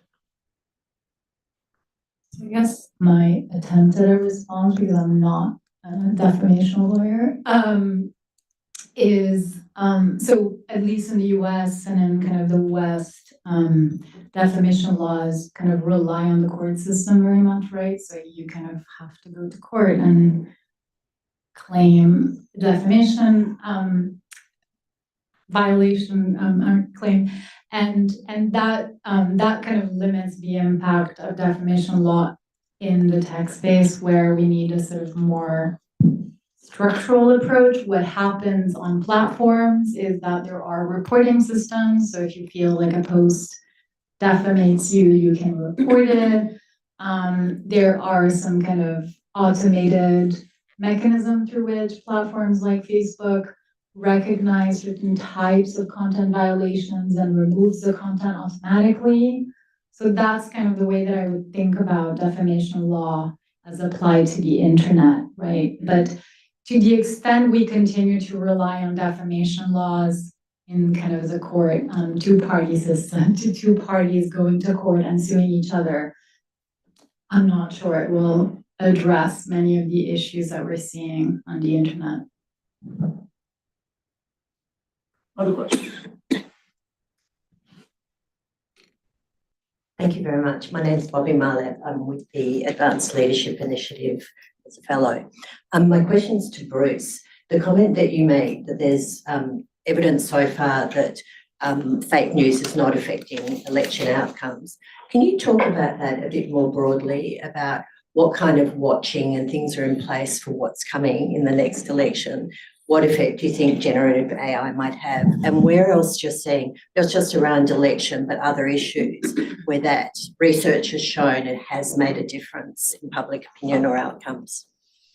Speaker 9: So I guess my attempt at a response, because I'm not a defamation lawyer, is so at least in the US and in kind of the West, defamation laws kind of rely on the court system very much, right? So you kind of have to go to court and claim defamation violation claim, and that kind of limits the impact of defamation law in the tech space, where we need a sort of more structural approach. What happens on platforms is that there are reporting systems. So if you feel like a post defamates you, you can report it. There are some kind of automated mechanism through which platforms like Facebook recognize certain types of content violations and removes the content automatically. So that's kind of the way that I would think about defamation law as applied to the internet, right? But to the extent we continue to rely on defamation laws in kind of the court, two-party system, to two parties going to court and suing each other, I'm not sure it will address many of the issues that we're seeing on the internet.
Speaker 1: Other questions?
Speaker 11: Thank you very much. My name is Bobby Marlett. I'm with the Advanced Leadership Initiative as a fellow. My question's to Bruce. The comment that you made that there's evidence so far that fake news is not affecting election outcomes. Can you talk about that a bit more broadly, about what kind of watching and things are in place for what's coming in the next election? What effect do you think generative AI might have? And where else you're seeing, not just around election, but other issues where that research has shown it has made a difference in public opinion or outcomes?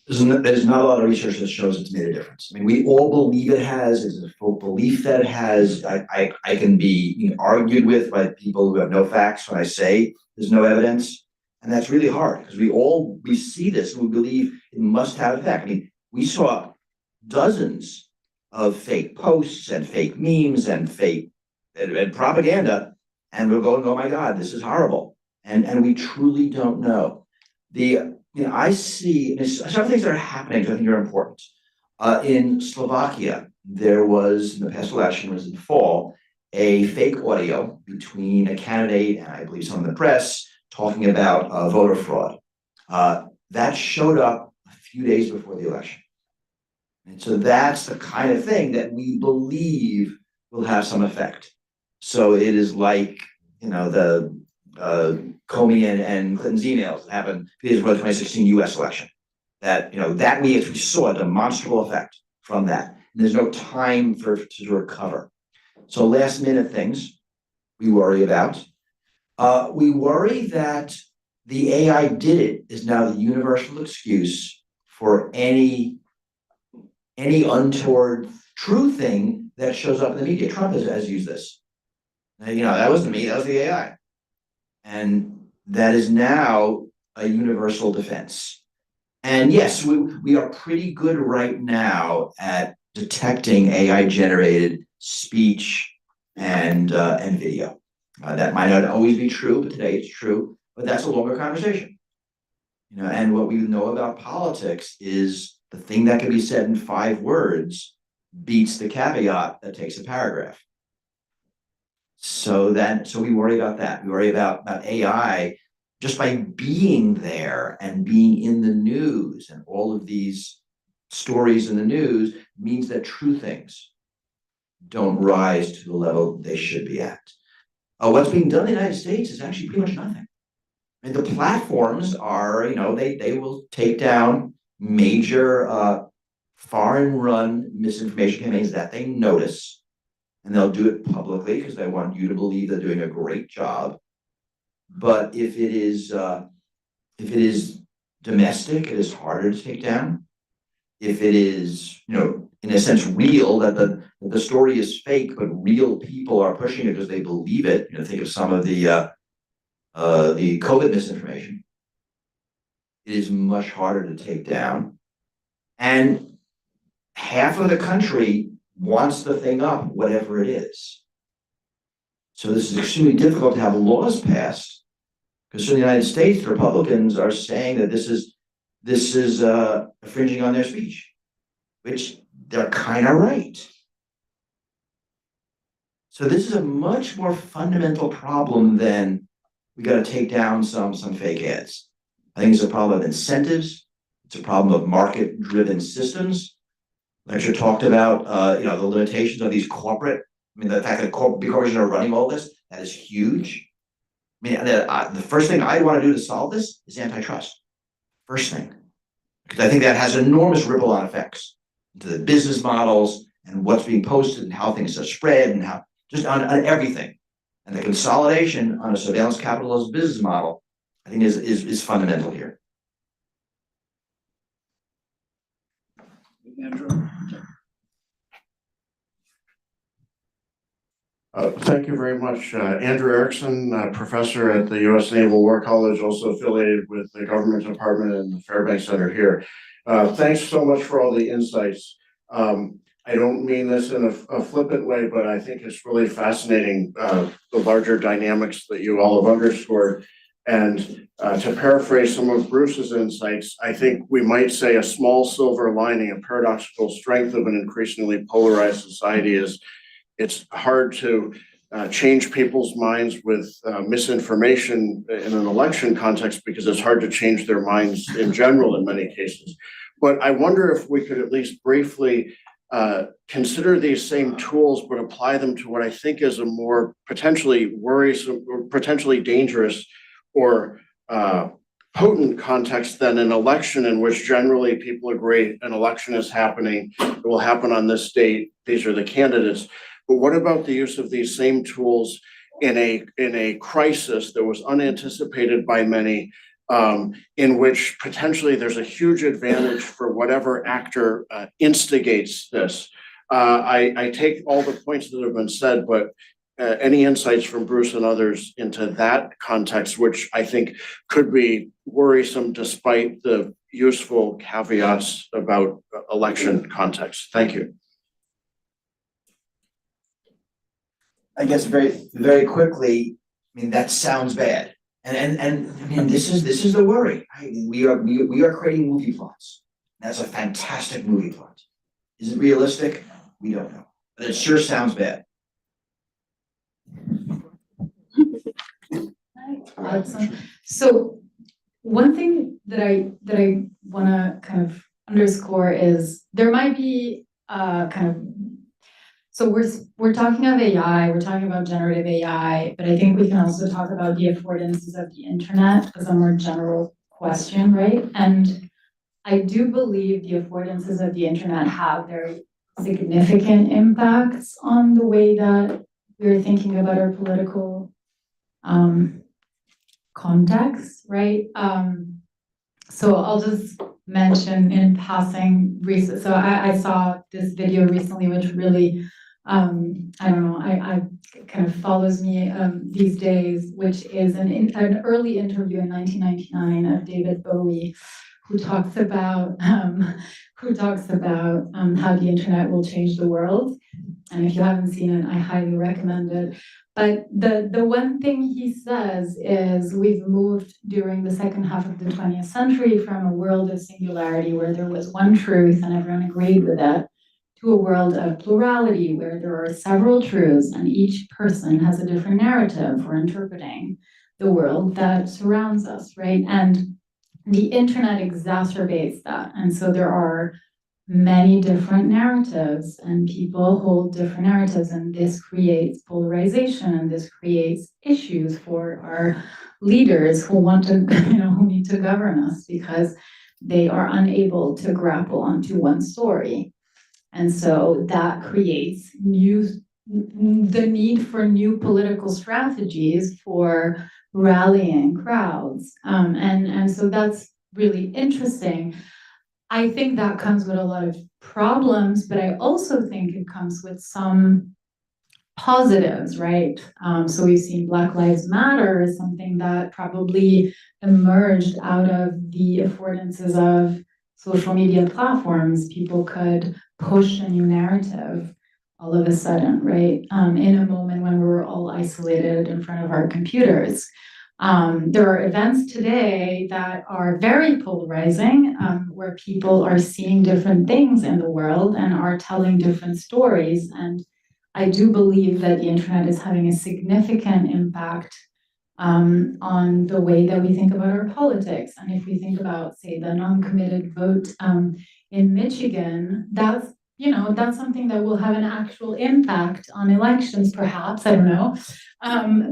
Speaker 8: there's not a lot of research that shows it's made a difference. I mean, we all believe it has. It's a full belief that it has. I can be argued with by people who have no facts when I say there's no evidence. And that's really hard because we see this and we believe it must have effect. I mean, we saw dozens of fake posts and fake memes and fake and propaganda, and we're going, oh my God, this is horrible. And we truly don't know. I see some things that are happening that I think are important. In Slovakia, there was, in the past election, was in the fall, a fake audio between a candidate and I believe some of the press talking about voter fraud. That showed up a few days before the election. And so that's the kind of thing that we believe will have some effect. So it is like, the Comey and Clinton's emails that happened a few days before the 2016 US election. That, that we actually saw a demonstrable effect from that. And there's no time to recover. So last minute things we worry about. We worry that the AI did it is now the universal excuse for any untoward true thing that shows up in the media. Trump has used this. That wasn't me, that was the AI. And that is now a universal defense. And yes, we are pretty good right now at detecting AI-generated speech and video. That might not always be true, but today it's true. But that's a longer conversation. And what we know about politics is the thing that can be said in 5 words beats the caveat that takes a paragraph. So we worry about that. We worry about AI just by being there and being in the news, and all of these stories in the news means that true things don't rise to the level they should be at. What's being done in the United States is actually pretty much nothing. I mean, the platforms are, they will take down major foreign-run misinformation campaigns that they notice, and they'll do it publicly because they want you to believe they're doing a great job. But if it is domestic, it is harder to take down. If it is, in a sense, real, that the story is fake, but real people are pushing it because they believe it. Think of some of the COVID misinformation. It is much harder to take down. And half of the country wants the thing up, whatever it is. So this is extremely difficult to have laws passed, because in the United States, the Republicans are saying that this is infringing on their speech, which they're kind of right. So this is a much more fundamental problem than we got to take down some fake ads. I think it's a problem of incentives. It's a problem of market-driven systems. Lecture talked about the limitations of these corporate. I mean, the fact that big corporations are running all this, that is huge. I mean, the first thing I want to do to solve this is antitrust. First thing, because I think that has enormous ripple-on effects into the business models and what's being posted and how things are spread and how just on everything. And the consolidation on a surveillance capitalist business model, I think, is fundamental here.
Speaker 12: Andrew. Thank you very much. Andrew Erickson, professor at the U.S. Naval War College, also affiliated with the government department and the Fairbanks Center here. Thanks so much for all the insights. I don't mean this in a flippant way, but I think it's really fascinating, the larger dynamics that you all have underscored. And to paraphrase some of Bruce's insights, I think we might say a small silver lining, a paradoxical strength of an increasingly polarized society is it's hard to change people's minds with misinformation in an election context, because it's hard to change their minds in general in many cases. But I wonder if we could at least briefly consider these same tools, but apply them to what I think is a more potentially worrisome or potentially dangerous or potent context than an election, in which generally people agree an election is happening, it will happen on this date, these are the candidates. But what about the use of these same tools in a crisis that was unanticipated by many, in which potentially there's a huge advantage for whatever actor instigates this. I take all the points that have been said, but any insights from Bruce and others into that context, which I think could be worrisome despite the useful caveats about election context. Thank you.
Speaker 8: I guess very quickly, I mean, that sounds bad. And this is the worry. We are creating movie plots. That's a fantastic movie plot. Is it realistic? We don't know. But it sure sounds bad.
Speaker 9: So one thing that I want to kind of underscore is there might be so we're talking of AI, we're talking about generative AI, but I think we can also talk about the affordances of the internet as a more general question, right? And I do believe the affordances of the internet have very significant impacts on the way that we're thinking about our political context, right? So I'll just mention in passing so I saw this video recently, which really, I don't know, I kind of follows me these days, which is an early interview in 1999 of David Bowie, who talks about how the internet will change the world. And if you haven't seen it, I highly recommend it. But the one thing he says is we've moved during the second half of the 20th century from a world of singularity where there was one truth and everyone agreed with it, to a world of plurality where there are several truths and each person has a different narrative for interpreting the world that surrounds us, right? And the internet exacerbates that. And so there are many different narratives and people hold different narratives, and this creates polarization and this creates issues for our leaders who want to, who need to govern us because they are unable to grapple onto one story. And so that creates the need for new political strategies for rallying crowds. And so that's really interesting. I think that comes with a lot of problems, but I also think it comes with some positives, right? So we've seen Black Lives Matter as something that probably emerged out of the affordances of social media platforms. People could push a new narrative all of a sudden, right? In a moment when we were all isolated in front of our computers. There are events today that are very polarizing, where people are seeing different things in the world and are telling different stories. And I do believe that the internet is having a significant impact on the way that we think about our politics. And if we think about, say, the non-committed vote in Michigan, that's something that will have an actual impact on elections, perhaps, I don't know.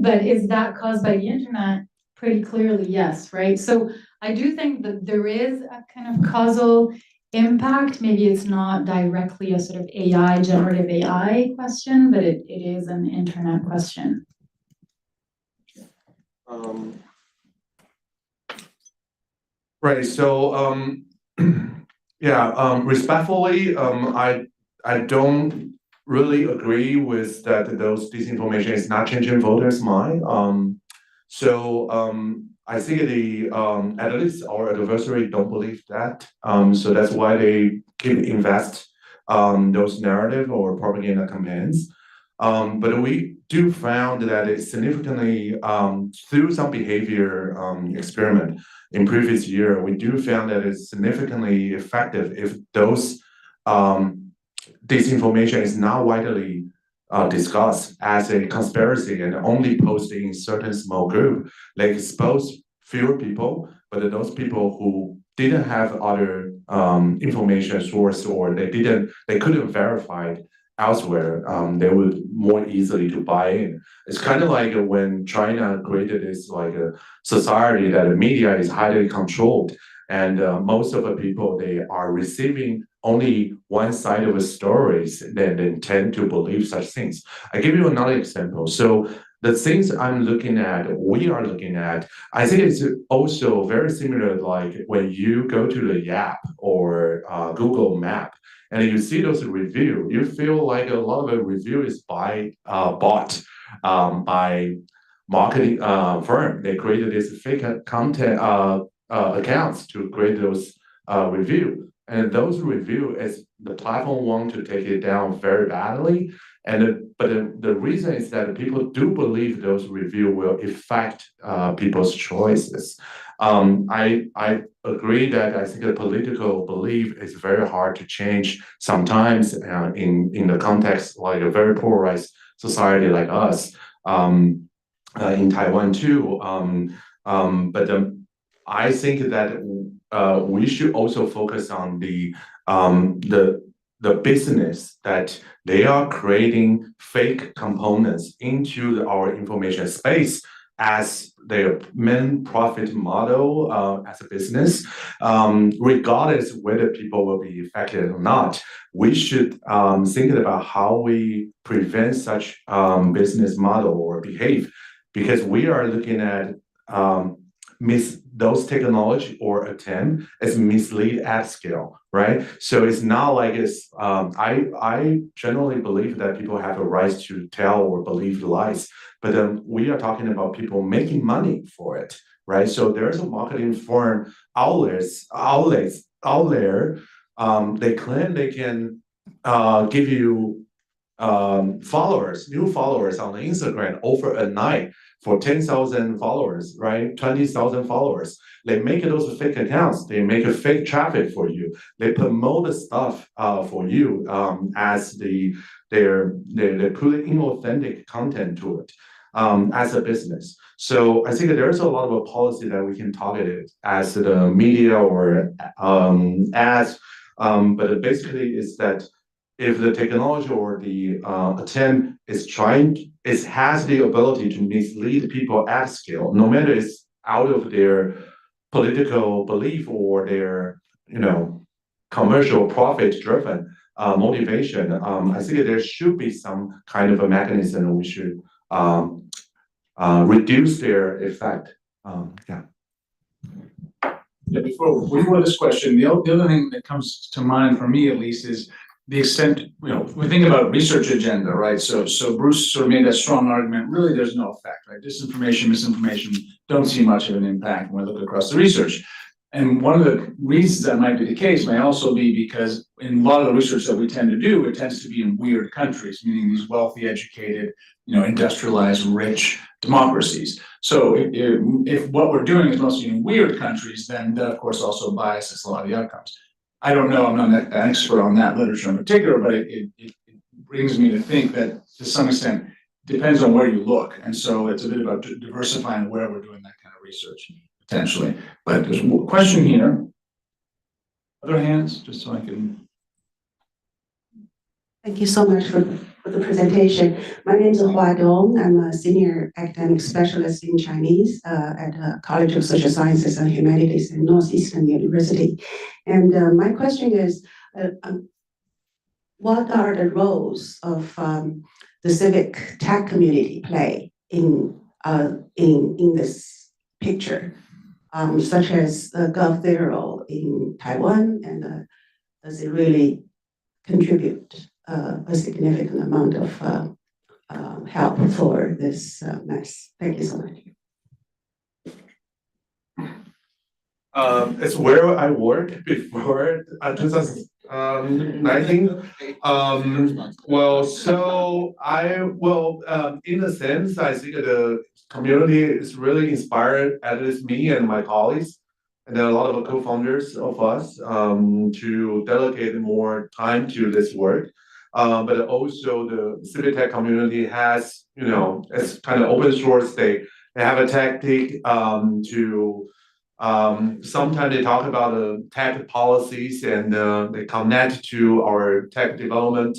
Speaker 9: But is that caused by the internet? Pretty clearly, yes, right? So I do think that there is a kind of causal impact. Maybe it's not directly a sort of AI, generative AI question, but it is an internet question.
Speaker 2: Right. So, respectfully, I don't really agree with that. Those disinformation is not changing voters' mind. I think at least our adversary don't believe that. So that's why they keep invest those narrative or propaganda campaigns. But we do found that it significantly through some behavior experiment in previous year, we do found that it's significantly effective if those disinformation is not widely discussed as a conspiracy and only posted in certain small group, like expose fewer people, but those people who didn't have other information source or they couldn't verify it elsewhere, they would more easily to buy in. It's kind of like when China created this like a society that the media is highly controlled, and most of the people, they are receiving only one side of the stories, then tend to believe such things. I give you another example. So the things we are looking at, I think it's also very similar like when you go to the Yap or Google Map and you see those review, you feel like a lot of the review is bought by marketing firm. They created this fake content accounts to create those review. And those review is the platform want to take it down very badly. But the reason is that people do believe those review will affect people's choices. I agree that I think the political belief is very hard to change sometimes in the context like a very polarized society like us, in Taiwan too. But I think that we should also focus on the business that they are creating fake components into our information space as their main profit model as a business, regardless whether people will be affected or not. We should think about how we prevent such business model or behave, because we are looking at those technology or attempt as mislead at scale, right? So it's not like it's, I generally believe that people have a right to tell or believe lies, but we are talking about people making money for it, right? So there's a marketing firm outlets out there, they claim they can give you new followers on Instagram over a night for 10,000 followers, right? 20,000 followers. They make those fake accounts. They make a fake traffic for you. They promote the stuff for you as they're putting inauthentic content to it as a business. So I think there's a lot of a policy that we can target it as the media or ads, but basically is that if the technology or the attempt has the ability to mislead people at scale, no matter it's out of their political belief or their, commercial profit-driven motivation, I think there should be some kind of a mechanism we should reduce their effect.
Speaker 1: Yeah, before we go to this question, the other thing that comes to mind for me at least is the extent, we think about research agenda, right? So Bruce sort of made that strong argument, really there's no effect, right? Disinformation, misinformation don't see much of an impact when we look across the research. And one of the reasons that might be the case may also be because in a lot of the research that we tend to do, it tends to be in weird countries, meaning these wealthy, educated, industrialized, rich democracies. So if what we're doing is mostly in weird countries, then that of course also biases a lot of the outcomes. I don't know, I'm not an expert on that literature in particular, but it brings me to think that to some extent depends on where you look. And so it's a bit about diversifying where we're doing that kind of research, potentially. But there's a question here. Other hands, just so I can.
Speaker 13: Thank you so much for the presentation. My name is Hua Dong. I'm a senior academic specialist in Chinese at the College of Social Sciences and Humanities at Northeastern University. And my question is, what are the roles of the civic tech community play in this picture, such as Gov0 in Taiwan, and does it really contribute a significant amount of help for this mess? Thank you so much.
Speaker 2: It's where I worked before 2019. In a sense, I think the community is really inspired, at least me and my colleagues, and then a lot of co-founders of us, to dedicate more time to this work. But also the civic tech community has, it's kind of open source. They have a tactic to sometimes they talk about tech policies and they connect to our tech development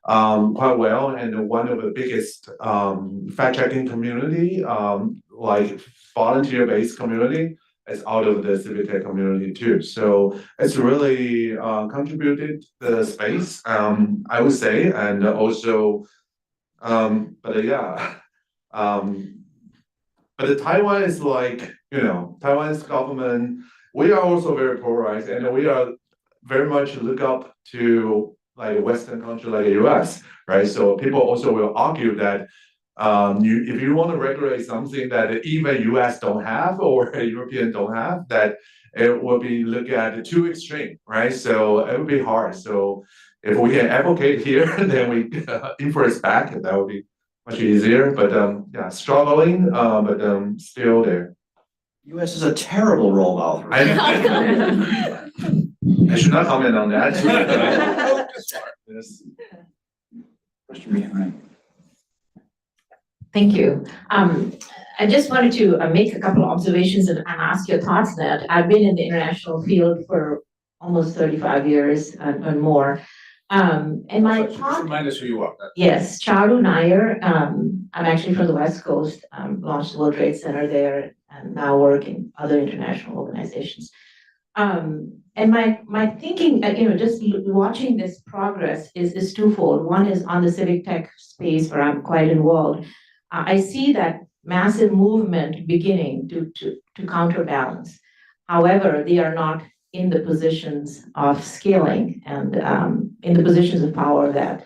Speaker 2: quite well. And one of the biggest fact-checking community, like volunteer-based community, is out of the civic tech community too. So it's really contributed the space, I would say, and also, But Taiwan is like, Taiwan's government, we are also very polarized, and we are very much look up to like a Western country like the US, right? So people also will argue that if you want to regulate something that even US don't have or European don't have, that it will be looked at too extreme, right? So it would be hard. So if we can advocate here, then we influence back, and that would be much easier. But yeah, struggling, but still there.
Speaker 8: US is a terrible role model.
Speaker 2: I should not comment on that. Yes.
Speaker 1: Question behind.
Speaker 14: Thank you. I just wanted to make a couple of observations and ask your thoughts on that. I've been in the international field for almost 35 years and more. And my
Speaker 1: Just remind us who you are.
Speaker 14: Yes, Schneier. I'm actually from the West Coast, launched the World Trade Center there and now work in other international organizations. And my thinking, just watching this progress is twofold. One is on the civic tech space where I'm quite involved. I see that massive movement beginning to counterbalance. However, they are not in the positions of scaling and in the positions of power that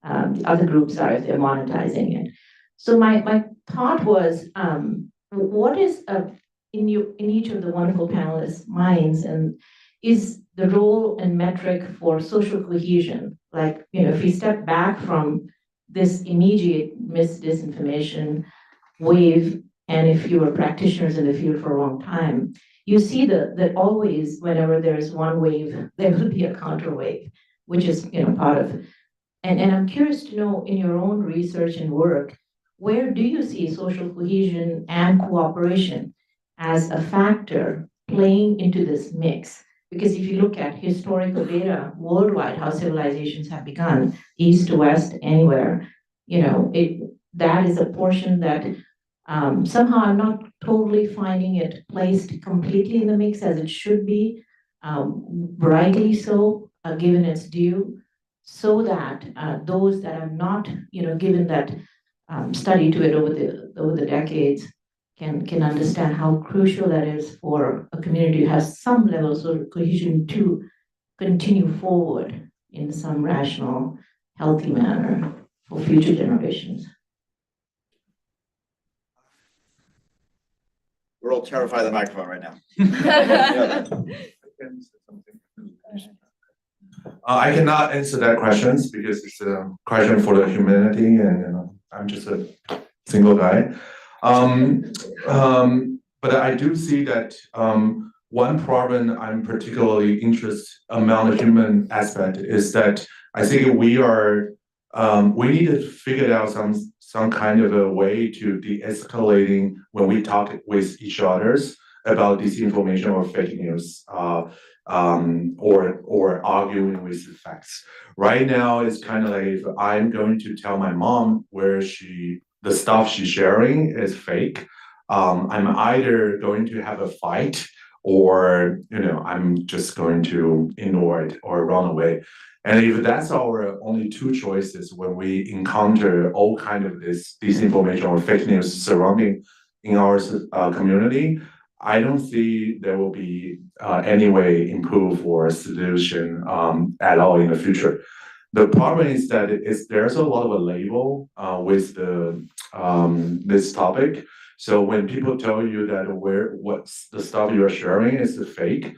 Speaker 14: the other groups are if they're monetizing it. So my thought was, what is in each of the wonderful panelists' minds, and is the role and metric for social cohesion? Like, if we step back from this immediate disinformation wave, and if you were practitioners in the field for a long time, you see that always, whenever there's one wave, there will be a counter wave, which is part of. And I'm curious to know, in your own research and work, where do you see social cohesion and cooperation as a factor playing into this mix? Because if you look at historical data worldwide, how civilizations have begun, east to west, anywhere, that is a portion that somehow I'm not totally finding it placed completely in the mix as it should be, rightly so, given its due, so that those that have not, given that study to it over the decades can understand how crucial that is for a community to have some level of sort of cohesion to continue forward in some rational, healthy manner for future generations.
Speaker 8: We're all terrified of the microphone right now.
Speaker 2: I cannot answer that question because it's a question for the humanity, and I'm just a single guy. But I do see that one problem I'm particularly interested among the human aspect is that I think we need to figure out some kind of a way to de-escalating when we talk with each others about disinformation or fake news, or arguing with the facts. Right now, it's kind of like if I'm going to tell my mom where the stuff she's sharing is fake, I'm either going to have a fight or I'm just going to ignore it or run away. And if that's our only two choices when we encounter all kind of this disinformation or fake news surrounding in our community, I don't see there will be any way improve or solution at all in the future. The problem is that there's a lot of a label with this topic. So when people tell you that what's the stuff you are sharing is the fake,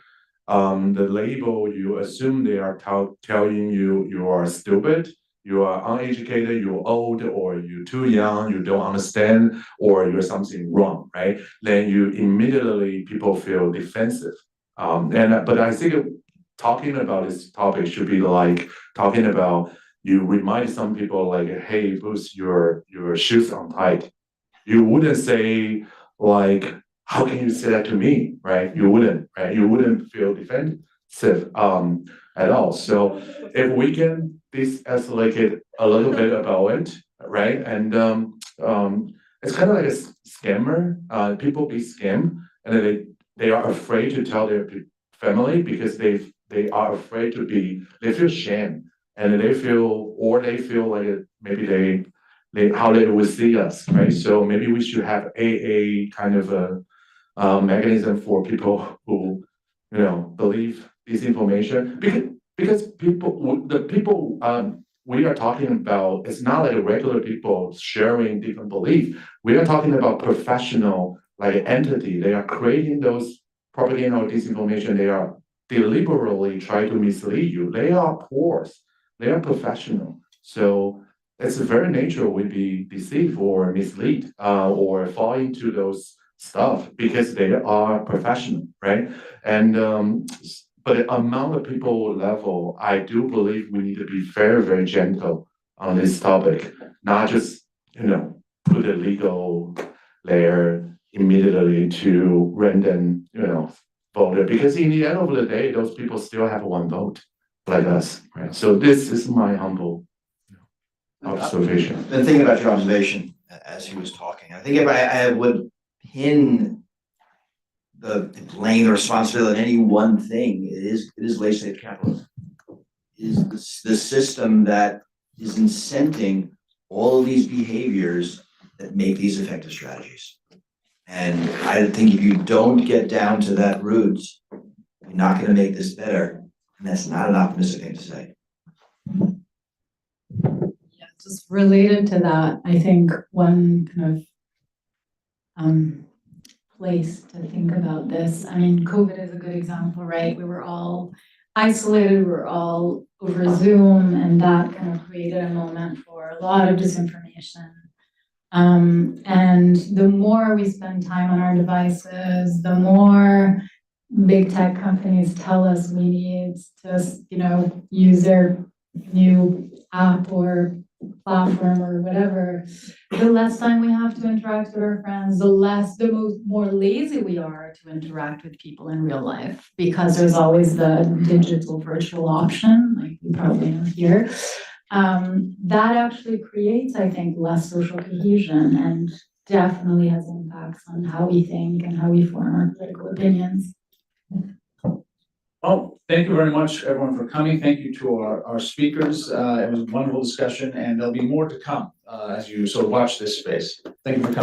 Speaker 2: the label, you assume they are telling you are stupid, you are uneducated, you're old, or you're too young, you don't understand, or you're something wrong, right? Then you immediately people feel defensive. But I think talking about this topic should be like talking about, you remind some people like, hey, Bruce, your shoes untied. You wouldn't say like, how can you say that to me, right? You wouldn't, right? You wouldn't feel defensive at all. So if we can de-escalate it a little bit about it, right? And it's kind of like a scammer. People be scammed, and they are afraid to tell their family because they are afraid they feel shame, and they feel like maybe how they will see us, right? So maybe we should have a kind of a mechanism for people who, believe disinformation, because the people we are talking about, it's not like regular people sharing different beliefs. We are talking about professional like entity. They are creating those propaganda or disinformation. They are deliberately trying to mislead you. They are pores. They are professional. So it's very natural we be deceived or mislead or fall into those stuff because they are professional, right? And but among the people level, I do believe we need to be very, very gentle on this topic, not just, put a legal layer immediately to random, voter, because in the end of the day, those people still have one vote like us, right? So this is my humble observation.
Speaker 8: The thing about your observation as he was talking, I think if I would pin the blame, the responsibility in any one thing, it is legislative capitalism. Is the system that is incenting all of these behaviors that make these effective strategies. And I think if you don't get down to that roots, you're not going to make this better. And that's not an optimistic thing to say.
Speaker 9: Yeah, just related to that, I think one kind of place to think about this. I mean, COVID is a good example, right? We were all isolated, we were all over Zoom, and that kind of created a moment for a lot of disinformation. And the more we spend time on our devices, the more big tech companies tell us we need to, use their new app or platform or whatever, the less time we have to interact with our friends, the more lazy we are to interact with people in real life, because there's always the digital virtual option, like we probably know here. That actually creates, I think, less social cohesion and definitely has impacts on how we think and how we form our political opinions.
Speaker 1: Well, thank you very much, everyone, for coming. Thank you to our speakers. It was a wonderful discussion, and there'll be more to come as you sort of watch this space. Thank you for coming.